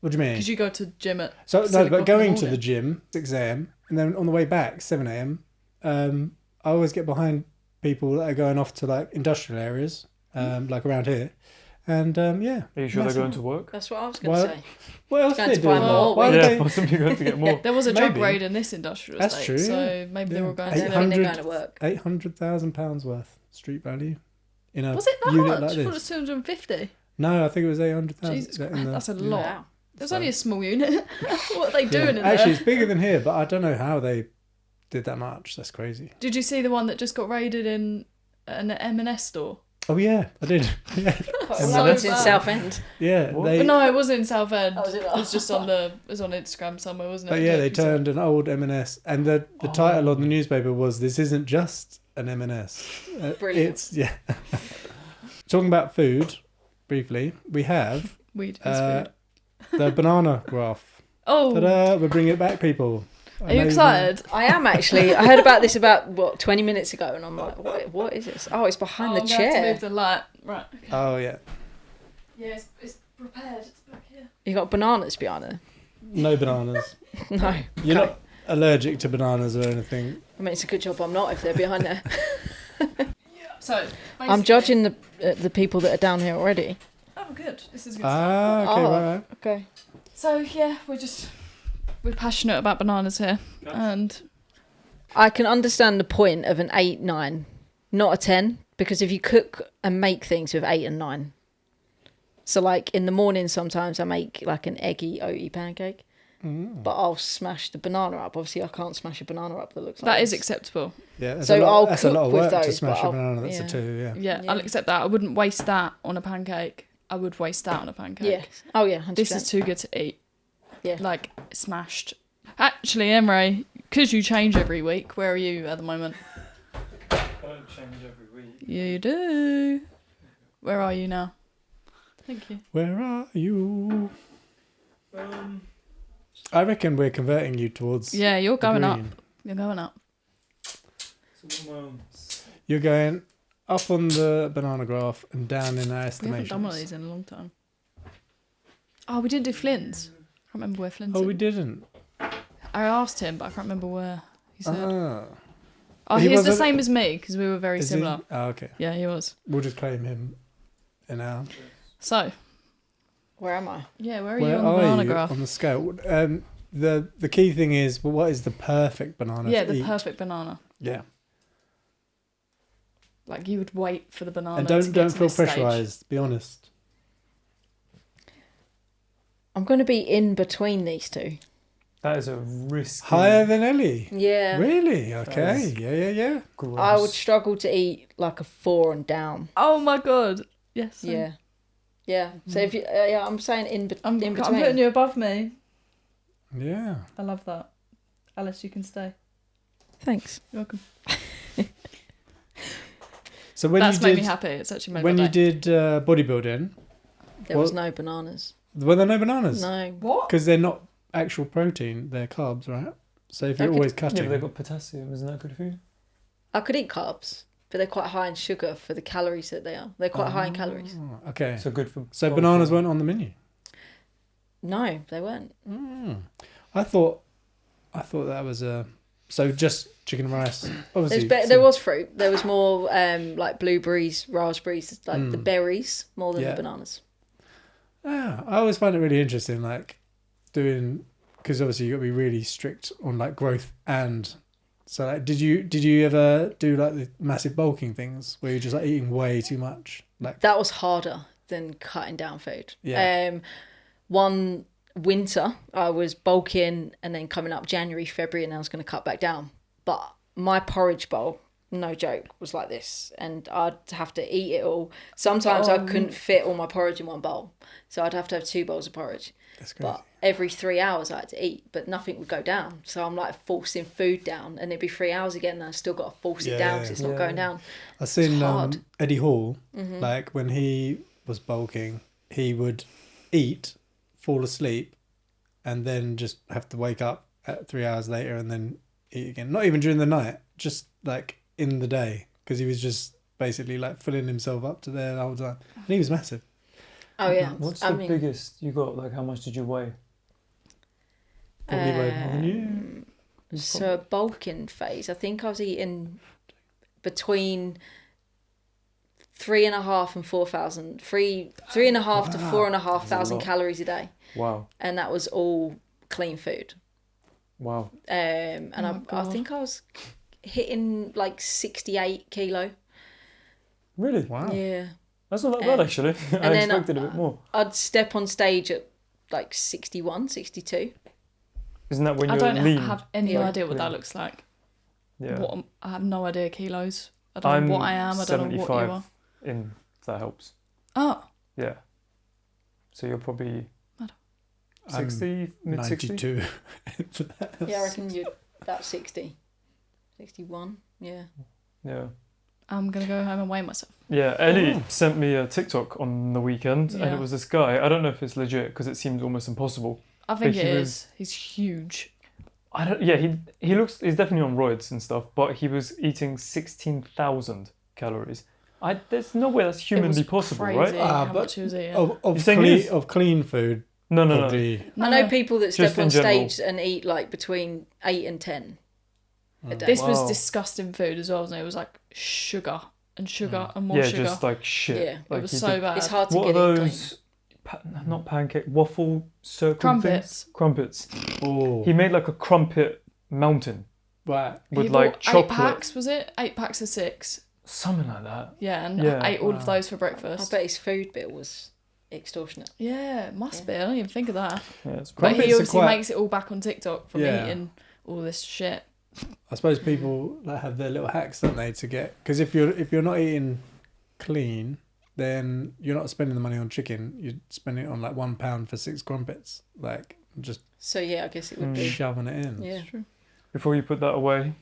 What do you mean? because you go to gym at. So 6 no, o'clock but in the going to morning. the gym 6 a.m. and then on the way back 7 a.m. I always get behind people that are going off to like industrial areas, like around here, and yeah. Are you sure they're massive- going to work? That's what I was going to Well, say. What else Going do to they buy do? more Why weed. do Yeah, they? possibly going to get more. There was a drug Maybe. raid in this industrial That's estate, true, so yeah. maybe they Yeah. were going I don't to. think they're 800 going to work. £800,000 worth street value in a Was it that unit much? like I thought it this. was 250. No, I think it was 800,000. Jesus in Christ, the- that's a yeah. lot. Wow. There's So- only a small unit. What are they doing in Actually, there? it's bigger than here, but I don't know how they did that much. That's crazy. Did you see the one that just got raided in an M&S store? Oh yeah, I did. Yeah, Well, So that was in bad. Southend. yeah. What? They, But no, it wasn't in Southend. Oh, was it It not? was just on it was on Instagram somewhere, wasn't it? but I yeah, don't know they if you saw it. turned an old M&S, and the title on the newspaper was "This isn't just an M&S." Brilliant. It's yeah. Talking about food, briefly, we have Weed is uh, food. the banana graph. Oh, Ta-da! We're bringing it back, people. are you excited? I am actually. I heard about this about 20 minutes ago, and I'm like, what is this? Oh, it's behind the I'm gonna have to chair. move the light. Right. Okay. Oh yeah. Yeah, it's prepared. It's back here. You got bananas behind it? No bananas. No. You're Okay. not allergic to bananas or anything. I mean, it's a good job I'm not if they're behind there. So I'm basically- judging the people that are down here already. Oh, good. This is good. Ah, okay, Oh. right. Okay. So yeah, we're passionate about bananas here, and I can understand the point of an 8, 9, not a 10, because if you cook and make things with 8 and 9. So like in the morning sometimes I make like an eggy oaty pancake, but I'll smash the banana up. Obviously I can't smash a banana up that looks like that is this. acceptable. Yeah, that's, So a lot, I'll that's a lot of cook with work to those, smash but a banana. That's yeah. a 2, yeah. Yeah, Yeah. I'll accept that. I wouldn't waste that on a pancake. I would waste that on a pancake. Yes. Oh yeah, 100%. This is too good to eat. Yeah. Like smashed. Actually, Emre, because you change every week, where are you at the moment? I don't change every week. You do. Where are you now? Thank you. Where are you? I reckon we're converting you towards. Yeah, you're the going up. green. You're going up. So what am I on? You're going up on the banana graph and down in our We haven't estimations. done one of these in a long time. Oh, we didn't do Flynn's. I can't remember where Flynn's Oh, we is. didn't. I asked him, but I can't remember where he said. Ah. Oh, He he was the wasn't- same as me because we were very Is he? similar. Oh, okay. Yeah, he was. We'll just claim him in our. So, Where am I? yeah, where are Where you on the are banana you graph? on the scale? The key thing is, well, what is the perfect banana? Yeah, to the eat? perfect banana. Yeah, Like you would wait for the banana. and to don't get don't to feel this stage. pressurized. Be honest. I'm going to be in between these two. That is a risky. Higher than Ellie. Yeah. Really? Okay. is- Yeah. gross. I would struggle to eat like a 4 and down. Oh my god. Yes. same. Yeah. Yeah. So if you, yeah, I'm saying in I'm between. putting you above me. Yeah. I love that. Alice, you can stay. Thanks. You're welcome. So when That's you made did me happy. It's actually made when my you day. did bodybuilding, There was What? no bananas. were there no bananas? No. What? Because they're not actual protein; they're carbs, right? So if you're Okay. always Yeah, cutting, but they've got potassium. Isn't that good for you? I could eat carbs, but they're quite high in sugar for the calories that they are. They're quite high in calories. Oh, okay. So good for. So both bananas of them. weren't on the menu. No, they weren't. I thought that was a so just chicken and rice. Obviously, There was fruit. There was more like blueberries, raspberries, like the berries more than Yeah. the bananas. Yeah, I always find it really interesting, like doing because obviously you got to be really strict on like growth and. So like, did you ever do like the massive bulking things where you're just like eating way too much? Like That was harder than cutting down food. Yeah. One winter I was bulking and then coming up January, February, and I was going to cut back down. But my porridge bowl, no joke, was like this, and I'd have to eat it all. Sometimes I couldn't fit all my porridge in one bowl, so I'd have to have 2 bowls of porridge. that's crazy. But every 3 hours I had to eat, but nothing would go down. So I'm like forcing food down, and it'd be 3 hours again, and I still got to force it down because it's not Yeah. going down. I've seen hard. Eddie Hall, Mm-hmm. like when he was bulking, he would eat, fall asleep, and then just have to wake up at 3 hours later and then eat again. Not even during the night, just like in the day, because he was just basically like filling himself up to there the whole time. And he was massive. Oh yeah, What's I the mean, biggest you got? Like, how much did you weigh? Probably weighed more than you. So a bulking phase, I think I was eating between 3.5 and 4,000, 3.5 to 4,500 calories a day, Wow. and that was all clean food. Wow. And Oh, I God. think I was hitting like 68 kilo. Really? Wow. Yeah, That's not that bad, actually. I then expected a bit more. I'd step on stage at like 61, 62. Isn't that when I you're don't lean? have any Yeah. idea what that Lean. looks like. Yeah. I have no idea kilos. I don't know what I am. I don't know what you 75 are. in, if that helps. Oh, Yeah. So you're probably I 60, mid 60? 92. Yeah, I reckon you're about 60. 61, yeah. Yeah. I'm going to go home and weigh myself. Yeah, Ellie sent me a TikTok on the weekend, and Yeah. it was this guy. I don't know if it's legit because it seemed almost impossible. I think But it he is. He's huge. I don't. Yeah, he looks. He's definitely on roids and stuff, but he was eating 16,000 calories. There's no way that's humanly possible, crazy right? how but much he was eating. Of saying it is? clean food, No. probably. No, I know no. people that Just step on in general. stage and eat like between 8 and 10 a day. This was Wow. disgusting food as well, wasn't it? It was like sugar and sugar and more Yeah, sugar. just like shit. Yeah. Like it was he so did- bad. It's hard to What are get it clean. those? Not pancake, waffle circle Crumpets. things? Crumpets. Oh, He made like a crumpet mountain right. with He like bought chocolate, 8 packs, was it? 8 packs of 6. something like that. Yeah, and Yeah. ate all of Wow. those for I breakfast. bet his food bill was extortionate. Yeah, it must Yeah. be. I didn't even think of that. Yeah, it's But Crumpets he are obviously quite- makes it all back on TikTok from Yeah. eating all this shit. I suppose people like have their little hacks, don't they, to get, because if you're not eating clean, then you're not spending the money on chicken. You're spending it on like £1 for 6 crumpets, like just So yeah, I guess it would be. shoving it in. Yeah. It's true. Before you put that away,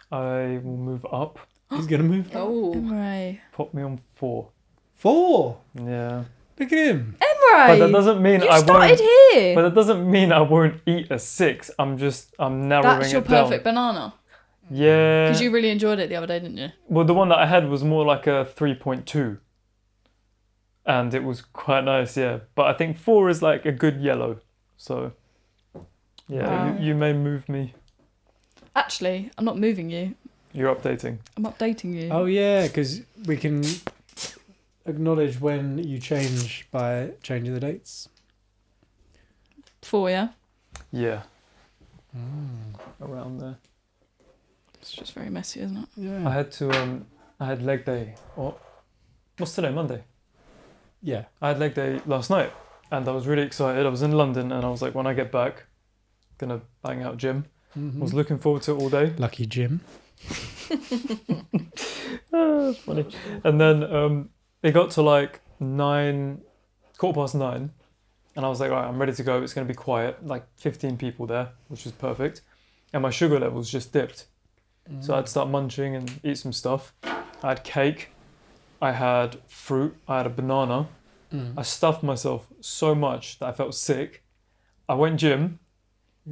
I will move up. He's gonna move. Oh, Emre. Put me on 4. 4. Yeah. Look at him. But that doesn't mean You I started won't. here. But that doesn't mean I won't eat a 6. I'm narrowing That's your it down. perfect banana. Yeah. Because you really enjoyed it the other day, didn't you? Well, the one that I had was more like a 3.2. And it was quite nice, yeah. But I think 4 is like a good yellow. So, yeah, Wow. you may move me. Actually, I'm not moving you. You're updating. I'm updating you. Oh yeah, because we can acknowledge when you change by changing the dates. 4, yeah? Yeah. Around there. It's just very messy, isn't it? Yeah. I had leg day. What's today? Monday. Yeah. I had leg day last night and I was really excited. I was in London and I was like, when I get back, gonna bang out gym. Mhm. Was looking forward to it all day. Lucky Jim. That's funny. And then it got to like 9, 9:15, and I was like, all right, I'm ready to go. It's gonna be quiet, like 15 people there, which was perfect. And my sugar levels just dipped. So I'd start munching and eat some stuff. I had cake, I had fruit, I had a banana. I stuffed myself so much that I felt sick. I went gym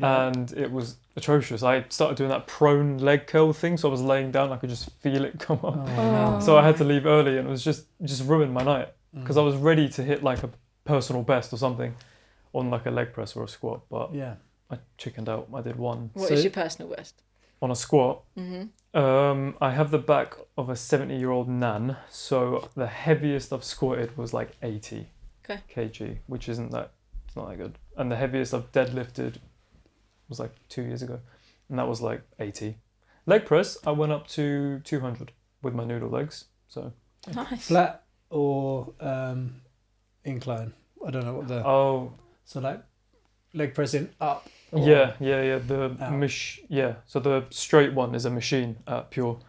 and it was atrocious. I started doing that prone leg curl thing, so I was laying down, I could just feel it come up. Oh. So I had to leave early and it was just ruined my night because I was ready to hit like a personal best or something on like a leg press or a squat, but Yeah. I chickened out. I did one. what So- is your personal best? On a squat, Mm-hmm. I have the back of a 70-year-old nan, so the heaviest I've squatted was like 80 kg, which it's not that good. And the heaviest I've deadlifted was like 2 years ago, and that was like 80. Leg press, I went up to 200 with my noodle legs. So Nice. Flat or incline? I don't know what the. oh So like leg pressing up. or- yeah. The Out. So the straight one is a machine at Pure,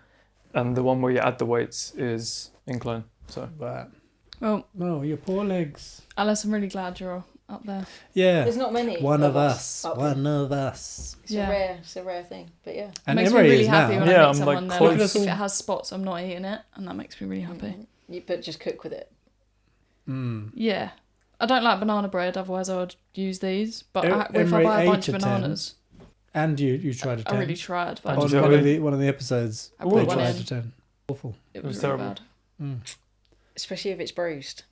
and the one where you add the weights is incline. So Right. Well, No, your poor legs. Alice, I'm really glad you're up there. Yeah. There's not many. One of us. up One of us. It's Yeah. a rare thing. But yeah. It And makes me Emery really is happy now. when Yeah, I I'm, meet like, someone close. there. Look at us If all. it has spots, I'm not eating it, and that makes me really happy. But just cook with it. Yeah. I don't like banana bread, otherwise I would use these. But if I Emery buy a 8 bunch of to 10. bananas, And you tried a 10. I really tried, but And I On just, you one of the episodes, I they put one tried in. a 10. Awful. It was was terrible. really bad. Especially if it's bruised.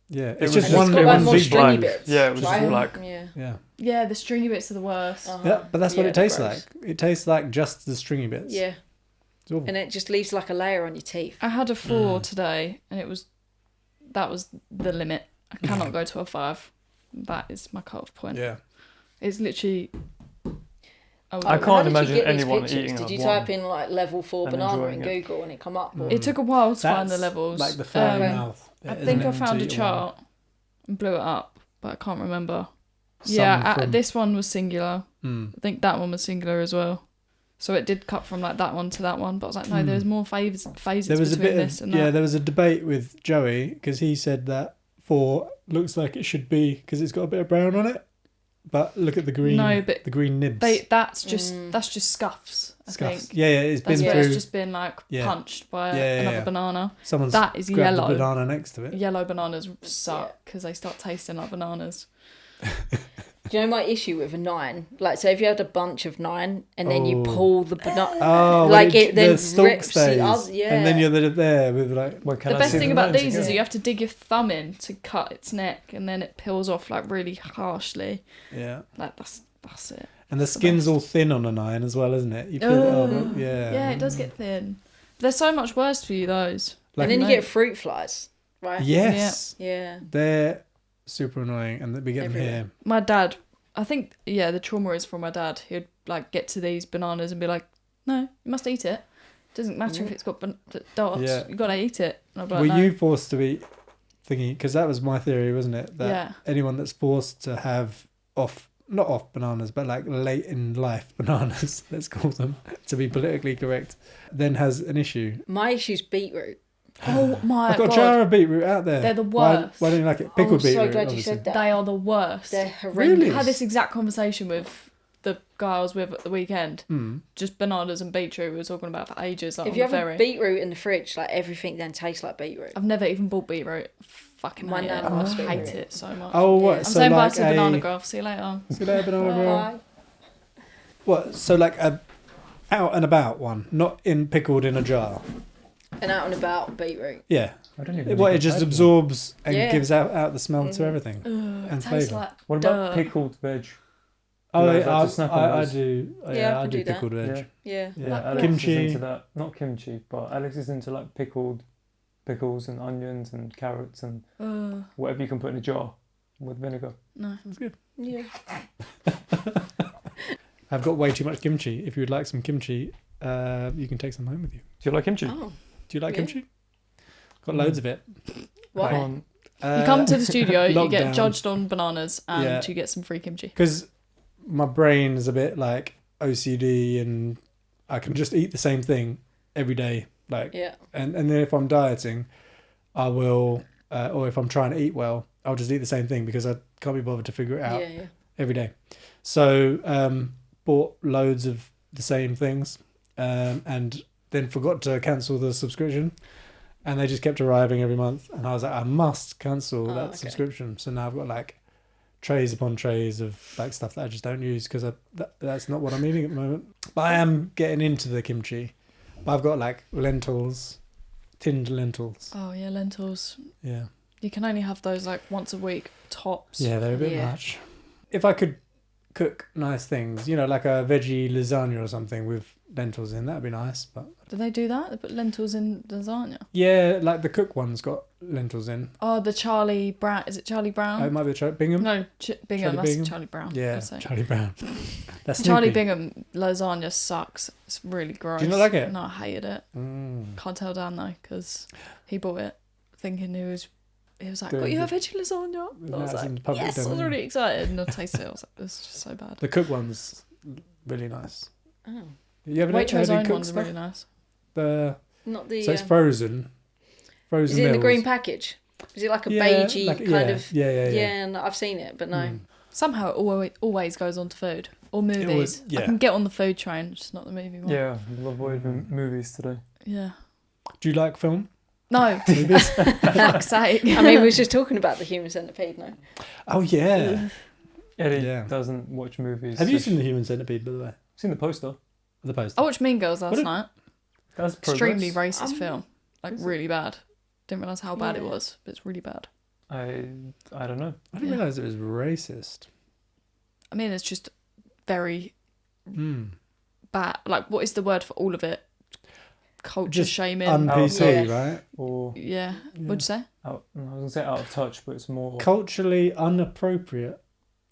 Yeah, It it's was just And one. it's got it like was more big stringy black. bits. Yeah, it was just right? black. Yeah. Yeah. Yeah, the stringy bits are the worst. Uh-huh. Yeah, but that's what Yeah, it tastes they're like. It tastes like just the stringy bits. Yeah. It's awful. And it just leaves like a layer on your teeth. I had a 4 today, and that was the limit. I cannot go to a 5. That is my cut-off point. Yeah. It's literally. I How can't did you imagine get these anyone pictures? eating Did a you one type in like level 4 and banana enjoying in it. Google and it come up? Or? It took a while to find the That's levels. like the fairy Okay. mouth. I bit, think isn't I it, found a until you- chart and blew it up, but I can't remember. Some Yeah, from- this one was singular. Mm. I think that one was singular as well. So it did cut from like that one to that one, but I was like, no, there's more phases There was a between bit this of and that. there was a debate with Joey because he said that 4 looks like it should be because it's got a bit of brown on it, but look at the green. No, but the green nibs. that's just scuffs. I Scuffs. think. Yeah, it's been That's where through. it's just been like Yeah. punched by Yeah, another yeah. banana. Someone's That is grabbed yellow. the banana next to it. Yellow bananas suck because they start tasting like bananas. Do you know my issue with a 9? Like, so if you had a bunch of 9 and then you Oh. pull the banana, Oh, like when it then the stalk rips the stays, other, yeah. and then you're there with like. Well, can The I best see thing the about lens these is again? you have to dig your thumb in to cut its neck, and then it peels off like really harshly. Yeah, Like that's it. and the That's the skin's best. all thin on a 9 as well, isn't it? You put it on, yeah. Yeah, it does get thin. They're so much worse for you, those. Like, and then you no. get fruit flies, right? yes, Yeah. they're super annoying, and we get them Everywhere. here. My dad, I think, the trauma is from my dad. He'd like get to these bananas and be like, "No, you must eat it. Doesn't matter if it's got darts. Yeah. You gotta eat it." And I'd be like, Were "No." you forced to eat thingy? Because that was my theory, wasn't it? That Yeah. anyone that's forced to have not off bananas, but like late in life bananas, let's call them, to be politically correct, then has an issue. My issue's beetroot. Oh my I've got god, a jar of beetroot out there. They're the Why worst. don't you like it? I'm Pickled so beetroot. glad you obviously. said that. they are the worst. They're Really? horrendous. I had this exact conversation with the guy I was with at the weekend. Mm. Just bananas and beetroot we were talking about for ages. Like, If on you the have ferry. a beetroot in the fridge, like everything then tastes like beetroot. I've never even bought beetroot. Fucking My hate it. nan I loves hate beetroot. it so much. Oh, what? I'm so saying bye like to Bananagraph. See you later. See you later, banana girl. Bye. What? So like a out and about one, not pickled in a jar. And out and about beetroot. Yeah. I don't even. What? know It just if I've had absorbs and Yeah. gives out the smell to everything. Ugh, And it tastes flavour. like one. What about duh. pickled veg? Oh, Yeah, I, that's a snack on I those. do. Yeah, I Yeah, I can do do that. pickled veg. Yeah. Yeah. Yeah, Like Alex kimchi. is into that. Not kimchi, but Alex is into like pickles and onions and carrots and whatever you can put in a jar with vinegar. No. That's good. Yeah. I've got way too much kimchi. If you would like some kimchi, you can take some home with you. Do you like kimchi? Oh. Do you like Yeah. kimchi? Got loads of it. Why? Come on. You come to the studio, you get lockdown. judged on bananas, and Yeah. you get some free kimchi. Because my brain is a bit like OCD, and I can just eat the same thing every day. Like, Yeah. and then if I'm dieting, I will, or if I'm trying to eat well, I'll just eat the same thing because I can't be bothered to figure it out Yeah. every day. So bought loads of the same things, and then forgot to cancel the subscription, and they just kept arriving every month, and I was like, I must cancel Oh, that okay. subscription. So now I've got like trays upon trays of like stuff that I just don't use because that's not what I'm eating at the moment. But I am getting into the kimchi. But I've got like lentils, tinned lentils. Oh yeah, lentils. Yeah. You can only have those like once a week tops. Yeah, they're a bit Yeah. much. If I could cook nice things, like a veggie lasagna or something with lentils in, that'd be nice. But Do they do that? They put lentils in lasagna. yeah, like the cook one's got lentils in. Oh, the Charlie Brown. Is it Charlie Brown? Oh, it might be Bingham. No, Charlie Bingham. That's Bingham? Charlie Brown. Yeah, I'd say. Charlie Brown. That's Charlie Snoopy. Bingham lasagna sucks. It's really gross. Do you not like it? No, I hated it. Mm. Can't tell Dan though, because he bought it thinking he was like, Doing got you a good. veggie lasagna? No, I was it's in like, public yes, I was domain. really excited. And I tasted it. I was like, it's just so bad. The cook one's really nice. Oh. You ever Waitrose had any own cook ones are stuff? really nice. The Not the. so it's frozen. Frozen Is it in the meals. green package? Is it like a Yeah, beigey like- kind yeah, of? yeah. Yeah, no, I've seen it, but no. Mm. Somehow it always goes on to food or movies. always- yeah. I can get on the food train, just not the movie one. Yeah, we'll avoid movies today. Yeah. Do you like film? No, Movies? for fuck's sake. I mean, we were just talking about the human centipede, no? Oh yeah. Eddie Yeah. doesn't watch movies. Have you so seen The Human Centipede, by the way? seen the poster? The poster. I watched Mean Girls last What a- night. That's progress. Extremely racist Um, film. Like is it? really bad. Didn't realise how bad it Yeah. was, but it's really bad. I don't know. I didn't Yeah. realise it was racist. I mean, it's just very Mm. bad. Like, what is the word for all of it? Culture Just shaming. Un-PC, Yeah. right? Or Yeah. What'd you say? out, I was gonna say out of touch, but it's more Culturally inappropriate.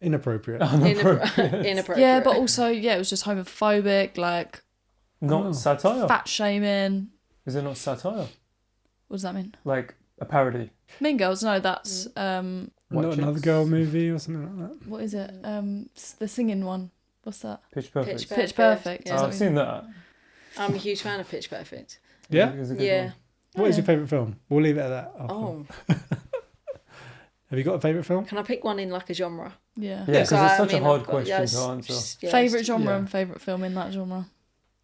Inappropriate. Inappropriate. Yeah, but also, it was just homophobic, like not Oh. satire. fat shaming. Is it not satire? What does that mean? Like a parody? Mean Girls? No, that's White Not another chicks. girl movie or something like that. What is it? The singing one. What's that? Pitch Perfect. Pitch Perfect. Yeah. Is that I've what seen that. I'm a huge fan of Pitch Perfect. Yeah? It's a good Yeah. one. What is yeah. your favourite film? We'll leave it at that. after. Oh, Have you got a favourite film? can I pick one in like a genre? Yeah. Yeah, because So, it's I such a mean, hard I've got- question yeah, to it's answer. just- yeah, Favorite it's- genre yeah. and favorite film in that genre.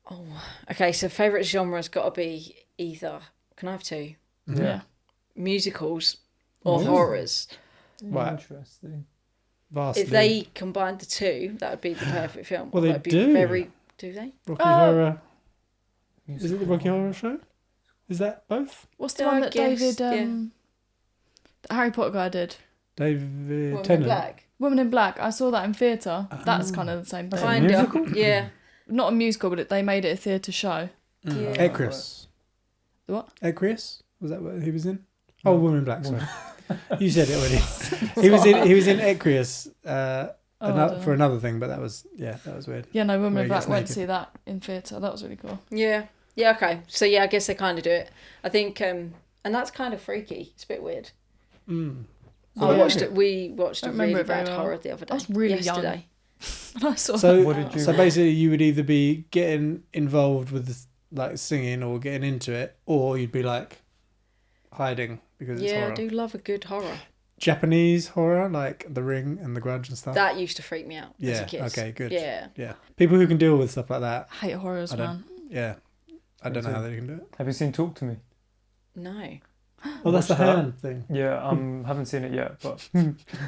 Oh, okay. So favorite genre's got to be either. Can I have two? Mhm. Yeah. Musicals or Mhm. horrors. Right. Interesting. Vastly. If they combined the two, that would be the perfect film. Well, they That'd be do. Very. Do they? Rocky Oh. Horror. Is it the Rocky Horror Show? Is that both? What's the Yeah, one I that guess, David, yeah. the Harry Potter guy did? David Woman in Tennant. Black. Woman in Black. I saw that in theatre. That's Oh. kind of the same thing. That's a Kind musical? of. Yeah. Not a musical, but they made it a theatre show. Yeah. Equus. The what? Equus? Was that what he was in? Oh, Woman in Black. Sorry, you said it already. He was in Equus Oh, I don't for know. another thing, but that was weird. Yeah, no, Woman Where in he Black gets went naked. to see that in theatre. That was really cool. Yeah. Yeah. Okay. So yeah, I guess they kind of do it. I think, and that's kind of freaky. It's a bit weird. Mm. Oh, I yeah. watched it. We watched a Don't remember really it very bad well. horror the other day. I was really young. yesterday. When I saw So, What did you- so basically, you would either be getting involved with like singing or getting into it, or you'd be like hiding because it's Yeah, horror. I do love a good horror. Japanese horror, like The Ring and The Grudge and stuff. That used to freak me out as Yeah, a kid. okay, good. Yeah. Yeah, people who can deal with stuff like that. I hate horrors, I don't- man. Yeah, I Me don't know too. how they can do it. Have you seen Talk to Me? No. Oh, that's the Watch that. hand thing. Yeah, haven't seen it yet, but that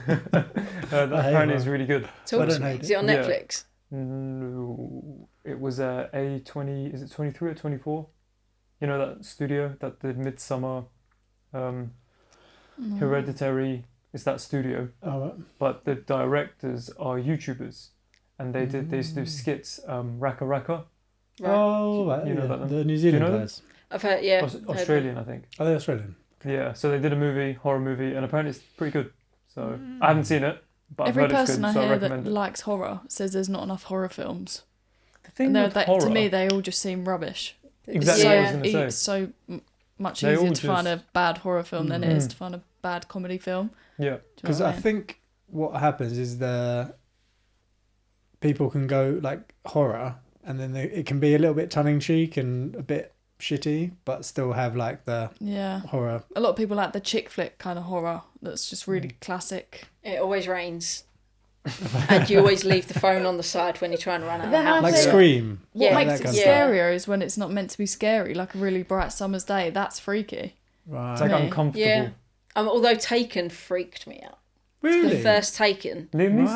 I hate apparently horror. is really good. Talk I to don't me. hate Is it on it. Yeah. Netflix? No, it was A20. Is it 23 or 24? You know that studio that did Midsummer, No. Hereditary. It's that studio, Oh, right. but the directors are YouTubers, and they used to do skits. Raka Raka, Right. Oh, right. You know yeah. about them? The New you Zealand know them? guys. I've heard. Yeah. Aus- heard of it. Australian, I think. Are they Australian? Yeah, so they did a horror movie, and apparently it's pretty good. So I haven't seen it, but Every I've heard it's person good, I so I hear that recommend it. likes horror says there's not enough horror films. The thing And with they, horror, to me, they all just seem rubbish. Exactly Yeah. what I was gonna say. It's so much They easier all to find a just- bad horror film than it is Mhm. to find a bad comedy film. yeah, Do you know Because what I mean? think what happens is the people can go like horror, and then it can be a little bit tongue in cheek and a bit shitty, but still have like the Yeah. horror. A lot of people like the chick flick kind of horror that's just really Mm. classic. It always rains. And you always leave the phone on the side when you're trying to run out of the Then I house. Like think- Scream. What Yeah, like makes that it kind of yeah. stuff. scarier is when it's not meant to be scary, like a really bright summer's day. That's freaky. Right. it's like Me. uncomfortable. Yeah. Although Taken freaked me out. really? The first Taken. Liam Neeson's.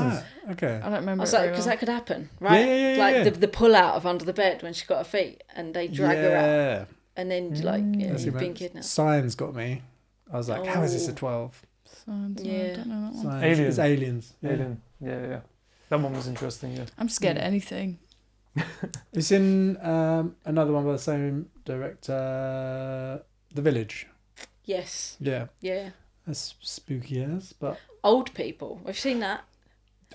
Right. Okay. I don't remember I was it like, very because well. that could happen, right? yeah, like yeah. the pull out of under the bed when she got her feet and they drag her out. Yeah. And then, like, yeah, That's you've about- been kidnapped. Signs got me. I was like, how is this a Oh. 12? Signs, I Yeah. don't know that one. Signs. Alien. It's aliens. Yeah. Alien. Yeah. That one was interesting. Yeah. I'm scared Mm. of anything. It's in another one by the same director, The Village. Yes. Yeah. Yeah. That's spooky as, but Old people. Have you seen that?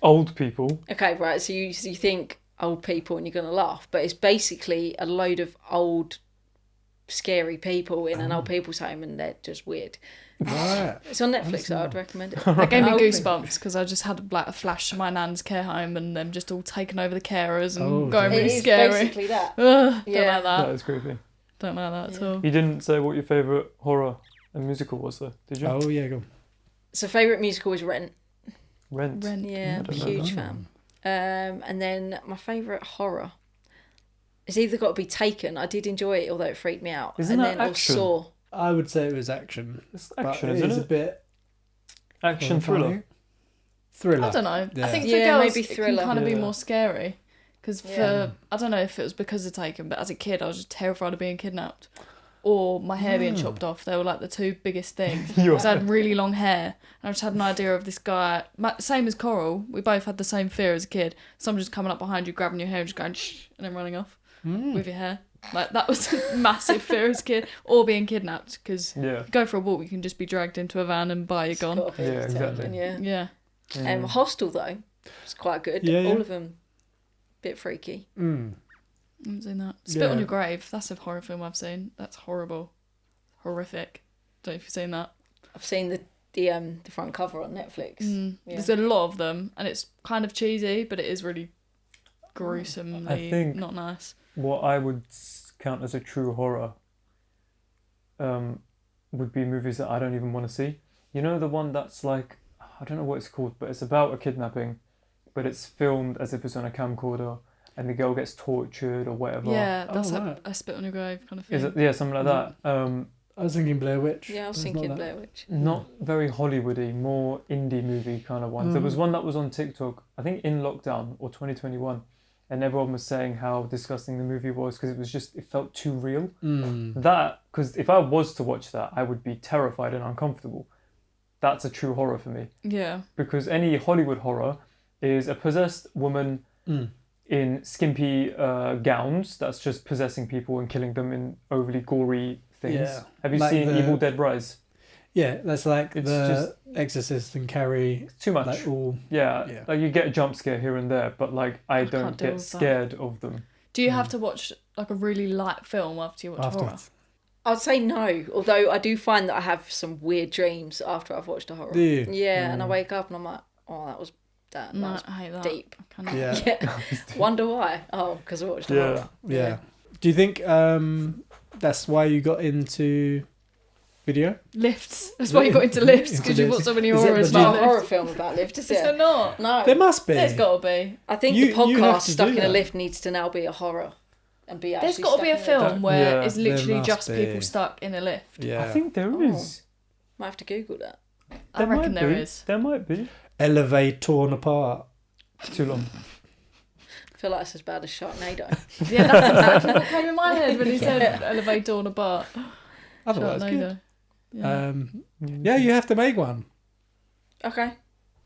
Old people. Okay, right. So you think old people and you're going to laugh, but it's basically a load of old, scary people in an old people's home and they're just weird. right. It's on Netflix, so Awesome. I'd recommend it. That gave me Old goosebumps because I just had like a flash to my nan's care home and them just all taking over the carers and Oh, going dear. It really is scary. basically that. Ugh, Yeah. Don't like That that. is creepy. Don't like that at Yeah. all. You didn't say what your favourite horror and musical was, though, did you? Oh, yeah, go. So favourite musical is Rent. Rent. Rent. Yeah, I don't know huge that. fan. And then my favourite horror. It's either got to be Taken. I did enjoy it, although it freaked me out. Isn't and that then action? Or Saw. I would say it was action. It's But action, it isn't is a it? bit Action thriller. Thriller. I don't know. Yeah. I think for Yeah, girls maybe it thriller. can kind of be Yeah. more scary. Because Yeah. for, I don't know if it was because of Taken, but as a kid I was just terrified of being kidnapped. Or my hair being chopped off. They were like the two biggest things. You Because I had really long hair. And I just had an idea of this guy, same as Coral. We both had the same fear as a kid. Someone just coming up behind you, grabbing your hair and just going shh, and then running off with your hair. Like that was a massive fear as a kid. Or being kidnapped. Because Yeah. go for a walk, you can just be dragged into a van and you're It's gone. got to be Yeah, Taken, exactly. yeah. Yeah. Hostel though, it's quite good. Yeah, yeah. All of them, bit freaky. Mm. I haven't seen that. Spit Yeah. on Your Grave. That's a horror film I've seen. That's horrible. Horrific. Don't know if you've seen that. I've seen the the front cover on Netflix. Yeah. There's a lot of them, and it's kind of cheesy, but it is really gruesomely I think- not nice. What I would count as a true horror would be movies that I don't even want to see. You know, the one that's like, I don't know what it's called, but it's about a kidnapping, but it's filmed as if it's on a camcorder, and the girl gets tortured or whatever. Yeah, that's Oh, like right. a spit on your grave kind of thing. Is it? Yeah, something like that. I was thinking Blair Witch. Yeah, I was but it's not thinking that. Blair Witch. Not very Hollywoody, more indie movie kind of ones. There was one that was on TikTok, I think in lockdown or 2021, and everyone was saying how disgusting the movie was because it felt too real. That, because if I was to watch that, I would be terrified and uncomfortable. That's a true horror for me. Yeah. Because any Hollywood horror is a possessed woman in skimpy gowns that's just possessing people and killing them in overly gory things. Yeah. Have you Like seen the- Evil Dead Rise? Yeah, that's like It's the Exorcist and Carrie. It's too much. Like all. Yeah, Yeah. like you get a jump scare here and there, but like I don't can't deal get with that. scared of them. Do you have to watch like a really light film after you watch horror? Afterwards. I'd say no, although I do find that I have some weird dreams after I've watched a horror. Do you? Yeah, and I wake up and I'm like, oh, that was No, was I hate that. deep. I cannot. Yeah. Yeah. Wonder why? Oh, because I watched a Yeah. horror. Yeah. Do you think that's why you got into video? Lifts. That's why you got into lifts, Into because you've lifts. got so many Is it horrors It's the- not a about horror lifts. film about lift, is Is there it? not? No. There must be. There's got to be. I think You- the you have podcast to Stuck do in a that. Lift needs to now be a horror and be actually There's got to be a stuck in lift. film where Yeah. it's There literally must just be. people stuck in a lift. Yeah. I think there Oh. is. Might have to Google that. I reckon might there be. is. There might be. Elevate torn apart. Too long. I feel like it's as bad as Sharknado. Yeah, that's exactly what came in my head when he said elevate on a bar. I thought that was good. Yeah. Yeah, you have to make one. Okay.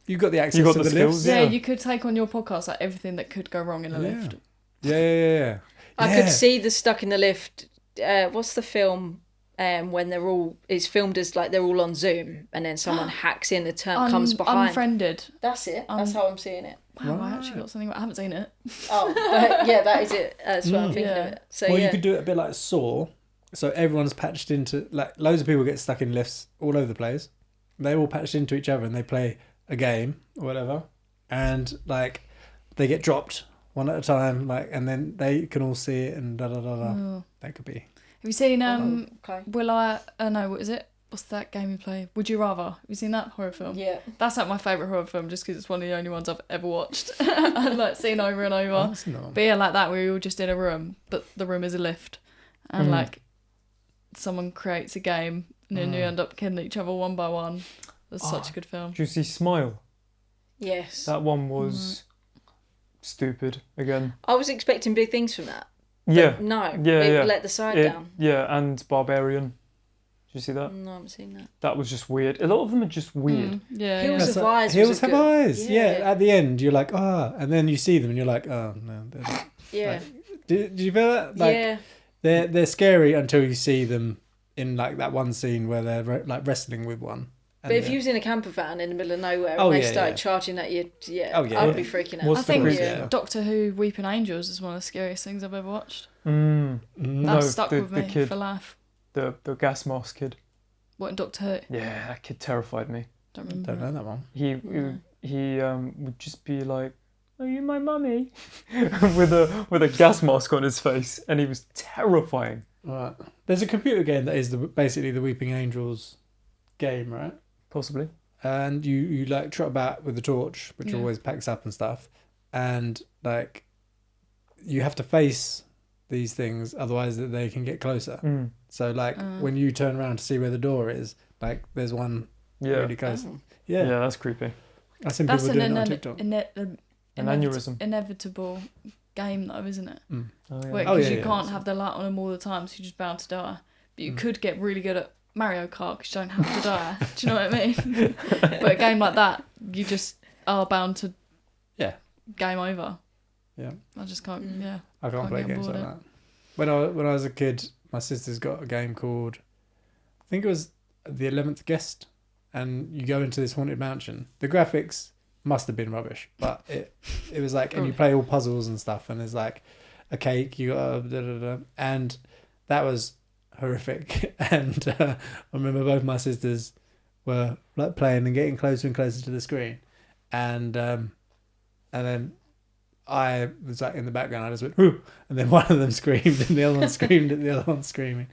You've got the access You got to the the skills, lifts. Yeah, yeah. you could take on your podcast like everything that could go wrong in a Yeah. lift. Yeah. I could see the Stuck in the Lift. What's the film when they're all? It's filmed as like they're all on Zoom, and then someone hacks in and comes behind. Unfriended. That's it. That's how I'm seeing it. Wow, I actually got something. I haven't seen it. Oh, but yeah, that is it. That's what I'm thinking Yeah. of it. So Well, yeah, you could do it a bit like Saw. So everyone's patched into, like, loads of people get stuck in lifts all over the place. They're all patched into each other and they play a game or whatever. And, like, they get dropped one at a time, like, and then they can all see it and da-da-da-da. Oh. That could be. Have you seen okay. Will I? No, what is it? What's that game you play? Would You Rather? Have you seen that horror film? Yeah. That's like my favourite horror film just because it's one of the only ones I've ever watched and like seen over and over. I've seen that one. But yeah, like that, where you're all just in a room, but the room is a lift, and like someone creates a game, and then you end up killing each other one by one. It's such a good film. Did you see Smile? Yes. That one was stupid again. I was expecting big things from that. Yeah. No. Yeah, It yeah. let the side It- down. Yeah, and Barbarian. Did you see that? No, I haven't seen that. That was just weird. A lot of them are just weird. Yeah, Hills yeah. of So- Eyes. Hills was a Have good, Eyes. Yeah. At the end, you're like, and then you see them and you're like, oh, no. Yeah. Did you feel that? Like, Yeah. they're scary until you see them in, like, that one scene where they're, like, wrestling with one. But if you was in a camper van in the middle of nowhere and Oh, they yeah, started yeah. charging at you, Oh, yeah, I would yeah. be freaking out. What's I the think creepy Yeah. Doctor Who Weeping Angels is one of the scariest things I've ever watched. That No, stuck with me the kid, for life. the gas mask kid. What in Doctor Who? Yeah, that kid terrified me. Don't remember. Don't know that one. He would just be like, "Are you my mummy?" with a gas mask on his face, and he was terrifying. Right. There's a computer game that is basically the Weeping Angels game, right? Possibly. And you like trot about with the torch, which Yeah. always packs up and stuff, and like you have to face these things, otherwise that they can get closer. So like when you turn around to see where the door is, like there's one Yeah. really close. Oh. Yeah. Yeah, that's creepy. I've seen That's people doing it on an TikTok. An aneurysm. inevitable game, though, isn't it? Oh, yeah. Because Oh, yeah, you yeah. can't have the light on them all the time, so you're just bound to die. But you could get really good at Mario Kart because you don't have to die. Do you know what I mean? But a game like that, you just are bound to game over. Yeah. I just can't. Yeah. I can't play get on games like board that. When I was a kid, my sister's got a game called, I think it was The 11th Guest, and you go into this haunted mansion. The graphics must have been rubbish, but it was like, and you play all puzzles and stuff, and there's like a cake, you got and that was horrific. And I remember both my sisters were like playing and getting closer and closer to the screen, and then I was like in the background. I just went whoo, and then one of them screamed, and the other one screamed, and the other one screaming.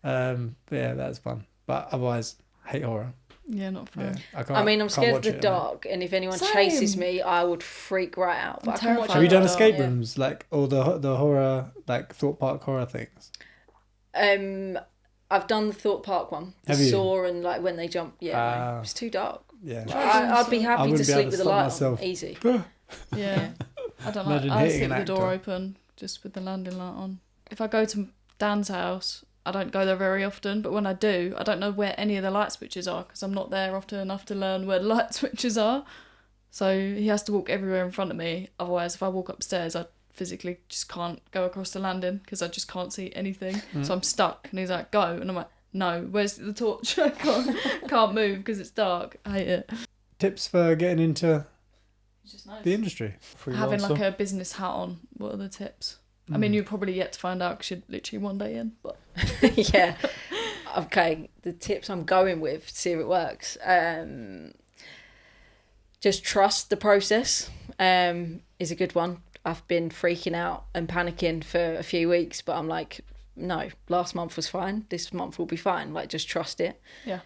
But yeah, that's fun. But otherwise, I hate horror. Yeah, not fun. Yeah, I mean, I'm scared of watch the it, dark, and if anyone Same. chases me, I would freak right out. But I can watch terrified. Have you done Oh, escape yeah. rooms, like all the horror, like Thought Park horror things? I've done the Thought Park one. The Have you? Saw and like when they jump. Yeah, no, it's too dark. Yeah. I'd be I happy wouldn't to be able sleep to with the stop light myself. on. Easy. Yeah. I don't know. Imagine I hitting sleep an with the door actor. open, just with the landing light on. If I go to Dan's house, I don't go there very often, but when I do, I don't know where any of the light switches are because I'm not there often enough to learn where the light switches are. So he has to walk everywhere in front of me. Otherwise, if I walk upstairs, I physically just can't go across the landing because I just can't see anything. So I'm stuck, and he's like, "Go," and I'm like, "No, where's the torch?" I can't move because it's dark. I hate it. Tips for getting into It's just nice. the industry. Having like Freelancer. a business hat on. What are the tips? I mean, you're probably yet to find out because you're literally one day in. But Yeah. Okay. The tips I'm going with, see if it works. Just trust the process. Is a good one. I've been freaking out and panicking for a few weeks, but I'm like, no, last month was fine. This month will be fine. Like, just trust it. yeah,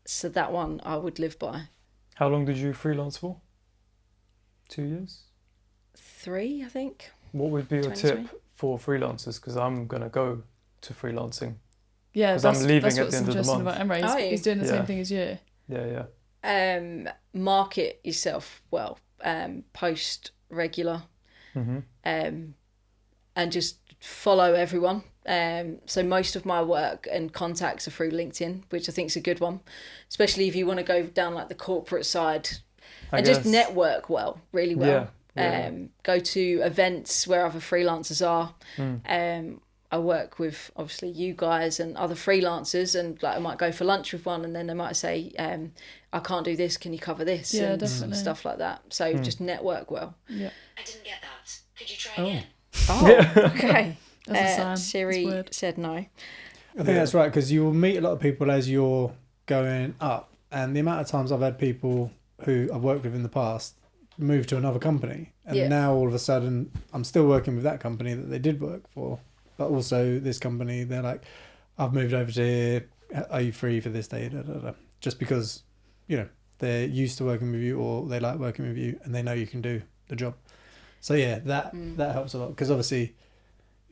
So that one I would live by. How long did you freelance for? 2 years? 3, I think. What would be your 2020. tip for freelancers? Because I'm going to go to freelancing. yeah. 'Cause I'm leaving that's at what's the end of the interesting month. about EMRE. Are you? He's doing the Yeah. same thing as you. Yeah, yeah. Market yourself well. Post regular. Mm-hmm. And just follow everyone. So most of my work and contacts are through LinkedIn, which I think is a good one, especially if you want to go down like the corporate side and just network really well. Yeah. Go to events where other freelancers are. Mm. I work with obviously you guys and other freelancers, and like I might go for lunch with one, and then they might say, "I can't do this. Can you cover this?" Yeah, and definitely. stuff like that. So just network well. Yeah, I didn't get that. Could you try again? Oh, okay. that's a sign. It's Siri weird. said no. I think that's right, because you will meet a lot of people as you're going up, and the amount of times I've had people who I've worked with in the past move to another company, and Yeah. now all of a sudden I'm still working with that company that they did work for, but also this company, they're like, I've moved over to here, are you free for this day? Da, da, da. Just because, you know, they're used to working with you, or they like working with you, and they know you can do the job. So yeah, that helps a lot, because obviously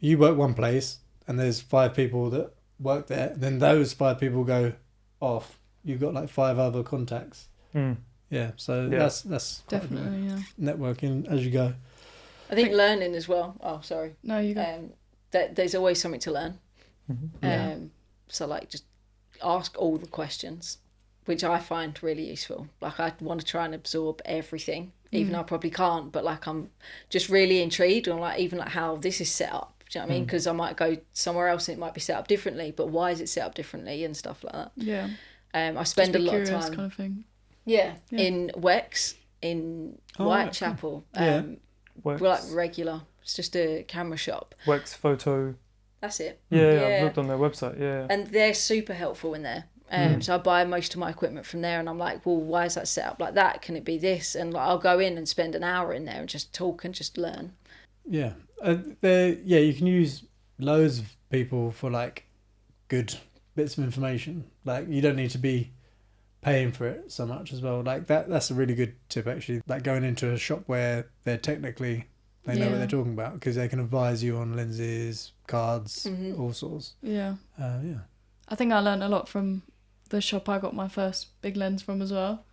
you work one place and there's 5 people that work there, then those 5 people go off, you've got like 5 other contacts. Mm. Yeah, so Yeah. that's quite good. Definitely, yeah. Networking as you go. I think learning as well. Oh, sorry. No, you go. There's always something to learn. Mm-hmm. Yeah. So like just ask all the questions, which I find really useful. Like I want to try and absorb everything, even though I probably can't. But like I'm just really intrigued on like even like how this is set up. Do you know what I mean? Because I might go somewhere else and it might be set up differently. But why is it set up differently and stuff like that? Yeah. I spend Just a be lot of curious time. kind of thing. Yeah, Yeah. in Wex, in Oh, right, Whitechapel. Yeah. We're like regular. It's just a camera shop. Wex Photo. That's it. Yeah, Yeah. I've looked on their website. Yeah. And they're super helpful in there. So I buy most of my equipment from there, and I'm like, well, why is that set up like that? Can it be this? And like, I'll go in and spend an hour in there and just talk and just learn. Yeah. You can use loads of people for like good bits of information. Like you don't need to be paying for it so much as well. Like that's a really good tip actually. Like going into a shop where they know what Yeah. they're talking about, because they can advise you on lenses, cards, all sorts. Yeah. Yeah. I think I learned a lot from the shop I got my first big lens from as well.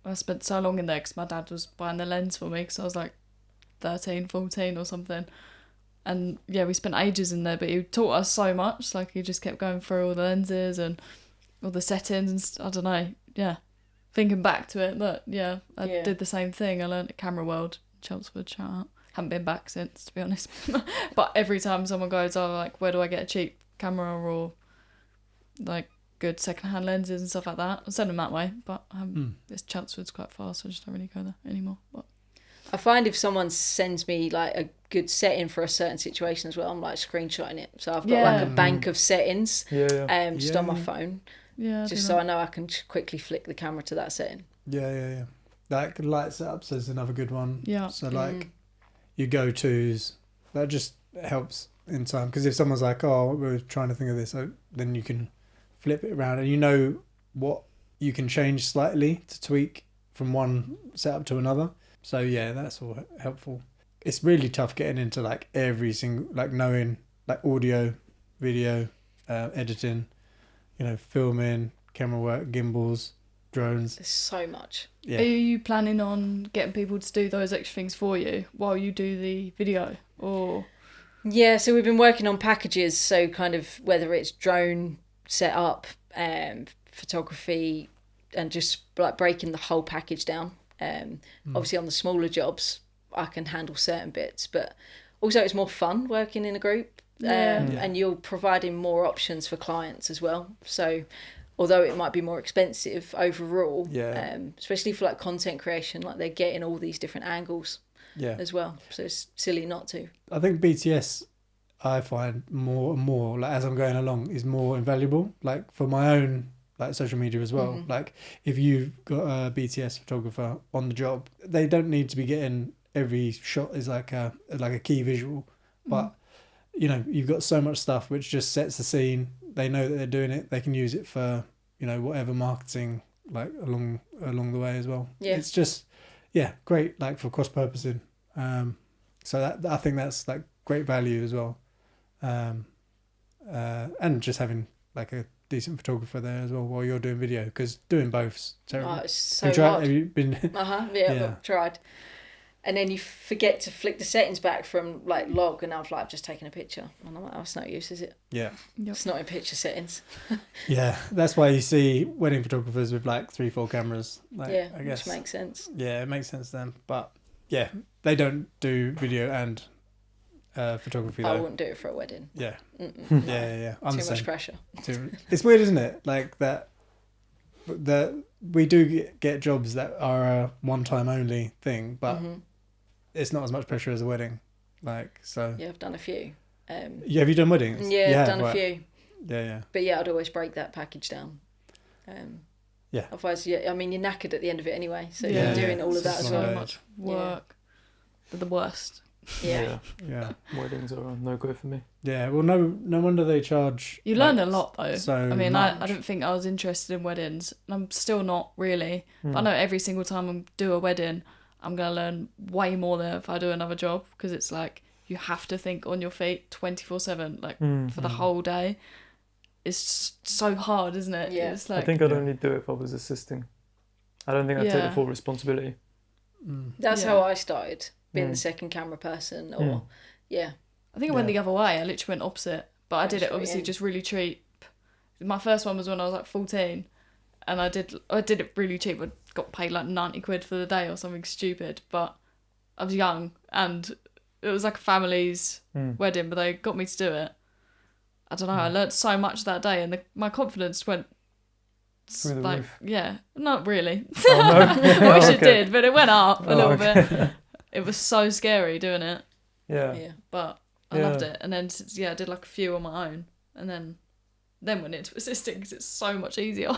I spent so long in there because my dad was buying the lens for me because I was like 13, 14 or something. And yeah, we spent ages in there, but he taught us so much. Like he just kept going through all the lenses and all the settings and I don't know. Yeah. Thinking back to it, but yeah, I did the same thing. I learned at Camera World, Chelmsford, shout out. Haven't been back since, to be honest. But every time someone goes, oh, like, where do I get a cheap camera or like good second-hand lenses and stuff like that? I send them that way, but this Chelmsford's quite far, so I just don't really go there anymore. But I find if someone sends me like a good setting for a certain situation as well, I'm like screenshotting it. So I've got like a bank of settings Yeah. just on my Yeah. phone. Yeah. I just don't so know. I know I can quickly flick the camera to that setting. Yeah. Like light setups is another good one. Yeah. So like your go-tos, that just helps in time. Because if someone's like, oh, we're trying to think of this, then you can flip it around and you know what you can change slightly to tweak from one setup to another. So yeah, that's all helpful. It's really tough getting into like every single, like knowing like audio, video, editing, filming, camera work, gimbals, drones. There's so much. Yeah. Are you planning on getting people to do those extra things for you while you do the video, or? Yeah, so we've been working on packages. So kind of whether it's drone setup, photography, and just like breaking the whole package down. Obviously, on the smaller jobs, I can handle certain bits, but also it's more fun working in a group, and you're providing more options for clients as well. So although it might be more expensive overall, especially for like content creation, like they're getting all these different angles as well. So it's silly not to. I think BTS, I find more and more, like as I'm going along, is more invaluable. Like for my own like social media as well. Like if you've got a BTS photographer on the job, they don't need to be getting every shot is like a key visual, but you've got so much stuff which just sets the scene. They know that they're doing it. They can use it for whatever marketing like along the way as well. Yeah, it's just great like for cross purposing. So that I think that's like great value as well. And just having like a decent photographer there as well while you're doing video, because doing both's terrible. Oh, it's so hard. Have you been? I've tried. And then you forget to flick the settings back from like log, and I've just taken a picture. And I'm like, oh, it's no use, is it? Yeah. It's not in picture settings. Yeah, that's why you see wedding photographers with like 3-4 cameras. Like, I guess which makes sense. Yeah, it makes sense then. But yeah, they don't do video and photography though. I wouldn't do it for a wedding. Yeah. No. Yeah. I'm Too the much same. pressure. It's weird, isn't it? Like that we do get jobs that are a one-time only thing, but it's not as much pressure as a wedding. Like, so. Yeah, I've done a few. Have you done weddings? Yeah, I've done a few. Yeah. But yeah, I'd always break that package down. Yeah. Otherwise, you're knackered at the end of it anyway. So Yeah. you're doing all of that as so well. much work. They're the worst. Yeah. Weddings are no go for me. Yeah, well, no wonder they charge. You learn a lot though. So I mean, much. I don't think I was interested in weddings, and I'm still not really. But I know every single time I do a wedding, I'm gonna learn way more than if I do another job, because it's like you have to think on your feet 24/7, like for the whole day. It's so hard, isn't it? Yeah. It's like, I think I'd only do it if I was assisting. I don't think I'd take the full responsibility. That's how I started, being the second camera person. Or I think I went the other way. I literally went opposite, but I did it Straight obviously in. just really cheap. My first one was when I was like 14, and I did it really cheap. I got paid like 90 quid for the day or something stupid, but I was young and it was like a family's wedding, but they got me to do it. I don't know. I learnt so much that day, and my confidence went Through the like roof. not really. Oh, no? I wish it Okay. did, but it went up a little okay. bit. It was so scary doing it, Yeah. but I loved it. And then I did like a few on my own, and then went into assisting because it's so much easier.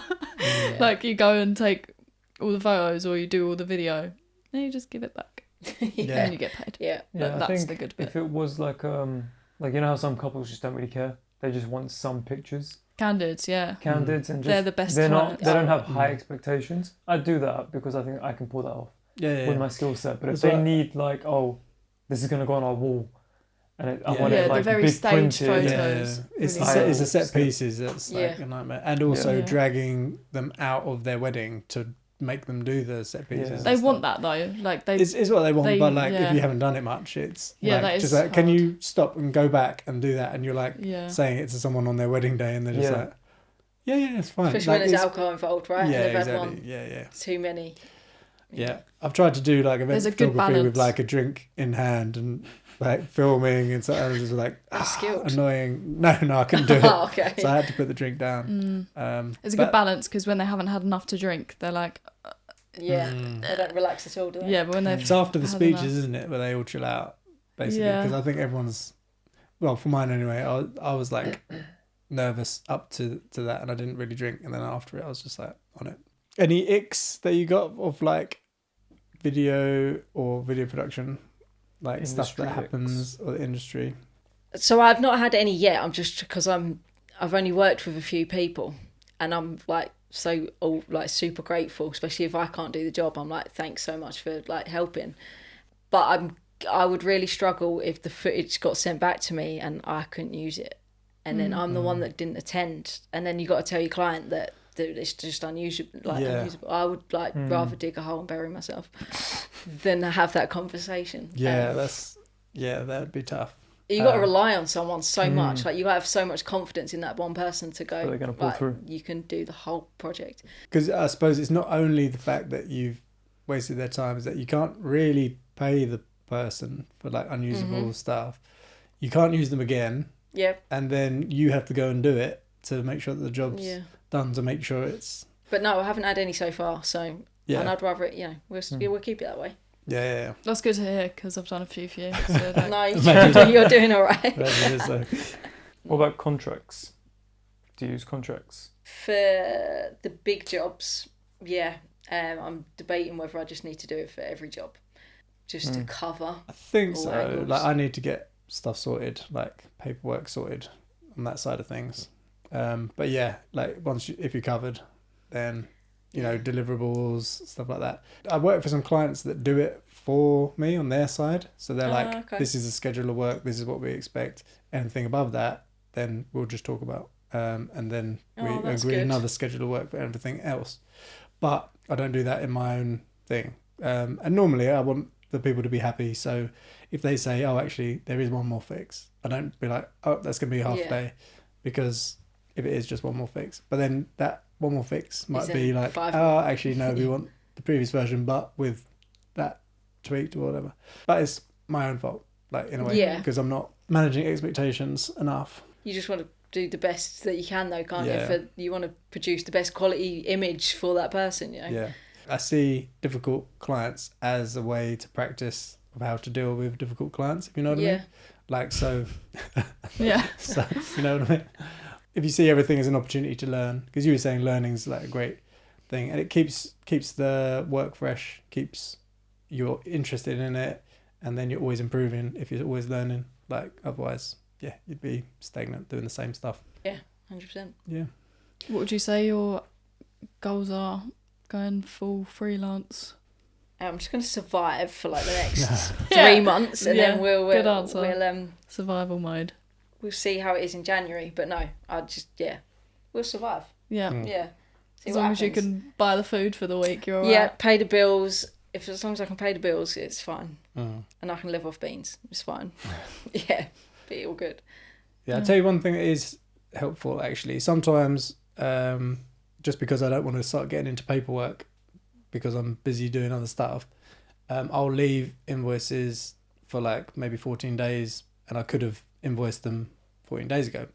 Like you go and take all the photos, or you do all the video, and you just give it back, and you get paid. Yeah. Yeah, That's I think the good bit. if it was like how some couples just don't really care. They just want some pictures, Candids, yeah. candids, and just They're the best They clients. don't have high expectations. I do that because I think I can pull that off Yeah. with my skill set. But if That's they what- need like, oh, this is gonna go on our wall, and I Yeah. want Yeah, it the like very big staged printed. photos. It's really the set styles. pieces that's like Yeah. a nightmare, and also Yeah. dragging them out of their wedding to make them do the set pieces. Yeah. and They stuff. want that though. Like they. It's what they want, but like yeah. if you haven't done it much, it's Yeah, like, that is just like, can hard. you stop and go back and do that? And you're like Yeah. saying it to someone on their wedding day, and they're just Yeah. like, yeah, it's fine. Especially Like, when there's it's- alcohol involved, right? Yeah, and they've had exactly. one Yeah. too many. Yeah, I've tried to do like event There's a good photography with balance. like a drink in hand and like filming, and so I was just like skilled. annoying. No, I couldn't do it. Oh, okay. So I had to put the drink down. It's a but- good balance, because when they haven't had enough to drink, they're like, Yeah. They don't relax at all, do they? yeah. But when they've It's after the had speeches, enough. isn't it, where they all chill out, basically. Yeah. Because I think everyone's, well, for mine anyway, I was like nervous up to that, and I didn't really drink. And then after it, I was just like on it. Any icks that you got of like video or video production, like stuff that Industry happens icks. or the industry? So I've not had any yet. I'm just because I've only worked with a few people, and I'm like super grateful. Especially if I can't do the job, I'm like, thanks so much for like helping. But I would really struggle if the footage got sent back to me and I couldn't use it, and then I'm the one that didn't attend, and then you got to tell your client that it's just unusable. Unusable. I would rather dig a hole and bury myself than have that conversation. Yeah, that would be tough. You got to rely on someone so much. Like you got to have so much confidence in that one person to go. So they're going to pull through. You can do the whole project. Because I suppose it's not only the fact that you've wasted their time, is that you can't really pay the person for like unusable stuff. You can't use them again. Yeah. And then you have to go and do it to make sure that the job's done, to make sure it's... But no, I haven't had any so far. So, Yeah. and I'd rather it, we'll keep it that way. Yeah. That's good to hear because I've done a few for you. So like, No, you're doing all right. That is so. What about contracts? Do you use contracts? For the big jobs, yeah. I'm debating whether I just need to do it for every job, just to cover. I think all so. angles. Like I need to get stuff sorted, like paperwork sorted on that side of things. But yeah, like if you're covered, then deliverables, stuff like that. I work for some clients that do it for me on their side, so they're like, okay. this is the schedule of work, this is what we expect. Anything above that, then we'll just talk about, and then we that's agree good. another schedule of work for everything else. But I don't do that in my own thing, and normally I want the people to be happy. So if they say, oh, actually there is one more fix, I don't be like, oh, that's gonna be half a day, because if it is just one more fix, but then that one more fix might be like, oh, actually no, we want the previous version but with that tweaked or whatever. But it's my own fault, like in a way, because I'm not managing expectations enough. You just want to do the best that you can, though, can't Yeah. you? You want to produce the best quality image for that person, Yeah, I see difficult clients as a way to practice of how to deal with difficult clients, if you know what I mean. Like, so yeah. so you know what I mean. If you see everything as an opportunity to learn, because you were saying learning's like a great thing, and it keeps the work fresh, keeps you're interested in it, and then you're always improving if you're always learning. Like otherwise, you'd be stagnant doing the same stuff. 100%. Yeah. What would you say your goals are going full freelance? I'm just going to survive for like the next Yeah. 3 months, and then Good answer. we'll Survival mode. we'll see how it is in January. But no, we'll survive. Yeah. Yeah. See As what long as you happens. can buy the food for the week, you're alright. Yeah, pay the bills. As long as I can pay the bills, it's fine, Mm. and I can live off beans. It's fine. Yeah, be all good. Yeah, I'll tell you one thing that is helpful actually. Sometimes, just because I don't want to start getting into paperwork because I'm busy doing other stuff, I'll leave invoices for like maybe 14 days, and I could have invoiced them 14 days ago.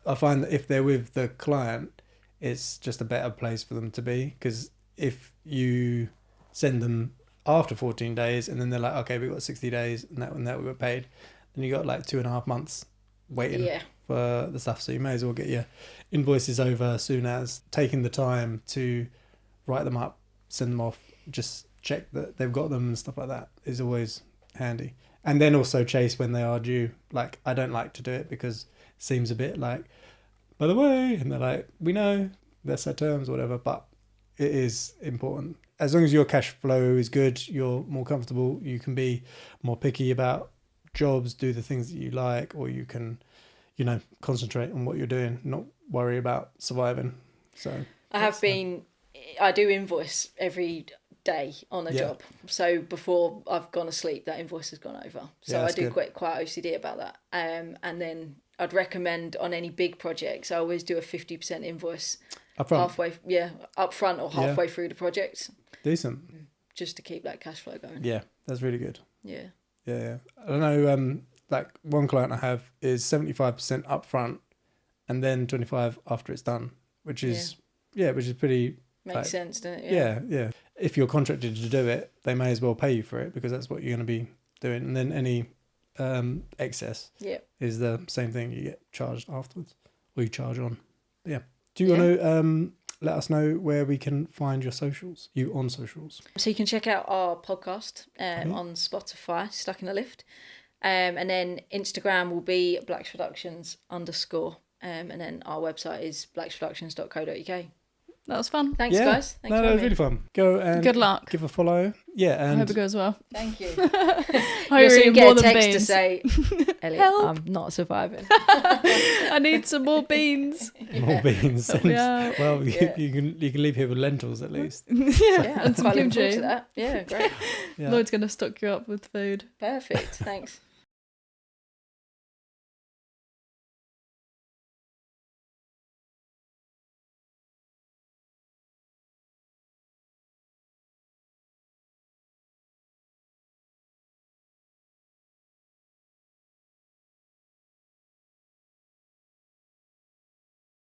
I find that if they're with the client, it's just a better place for them to be, because if you send them after 14 days and then they're like, okay, we've got 60 days and that we got paid, then you got like 2.5 months waiting for the stuff. So you may as well get your invoices over as soon as, taking the time to write them up, send them off, just check that they've got them and stuff like that is always handy. And then also chase when they are due. Like, I don't like to do it because it seems a bit like, by the way, and they're like, we know, that's our terms or whatever, but it is important. As long as your cash flow is good, you're more comfortable, you can be more picky about jobs, do the things that you like, or you can, concentrate on what you're doing, not worry about surviving. So I do invoice every day on a job. So before I've gone to sleep, that invoice has gone over. So I do quite OCD about that. And then I'd recommend on any big projects, I always do a 50% invoice up front or halfway through the project. Decent. Just to keep that cash flow going. Yeah, that's really good. Yeah. Yeah. I don't know, like one client I have is 75% up front and then 25 after it's done, which is pretty... Makes sense, doesn't it? Yeah. If you're contracted to do it, they may as well pay you for it because that's what you're going to be doing. And then any excess is the same thing, you get charged afterwards. or you charge on. But yeah. Do you want to let us know where we can find your socials? You on socials? So you can check out our podcast on Spotify, Stuck in a Lift. And then Instagram will be blacksproductions_. And then our website is blacksproductions.co.uk. That was fun. Thanks, guys. Thanks No, for that was having me. really fun. Go and Good luck. give a follow. Yeah, I and hope it goes well. Thank you. You'll You'll soon get more a than text to beans. say, Ellie, Help. I'm not surviving. I need some more beans. more beans. Help me out. Well, Yeah. you can leave here with lentils at least. Yeah, And some quite looking forward kimchi. to that. Yeah, great. Yeah. Lloyd's going to stock you up with food. Perfect. Thanks.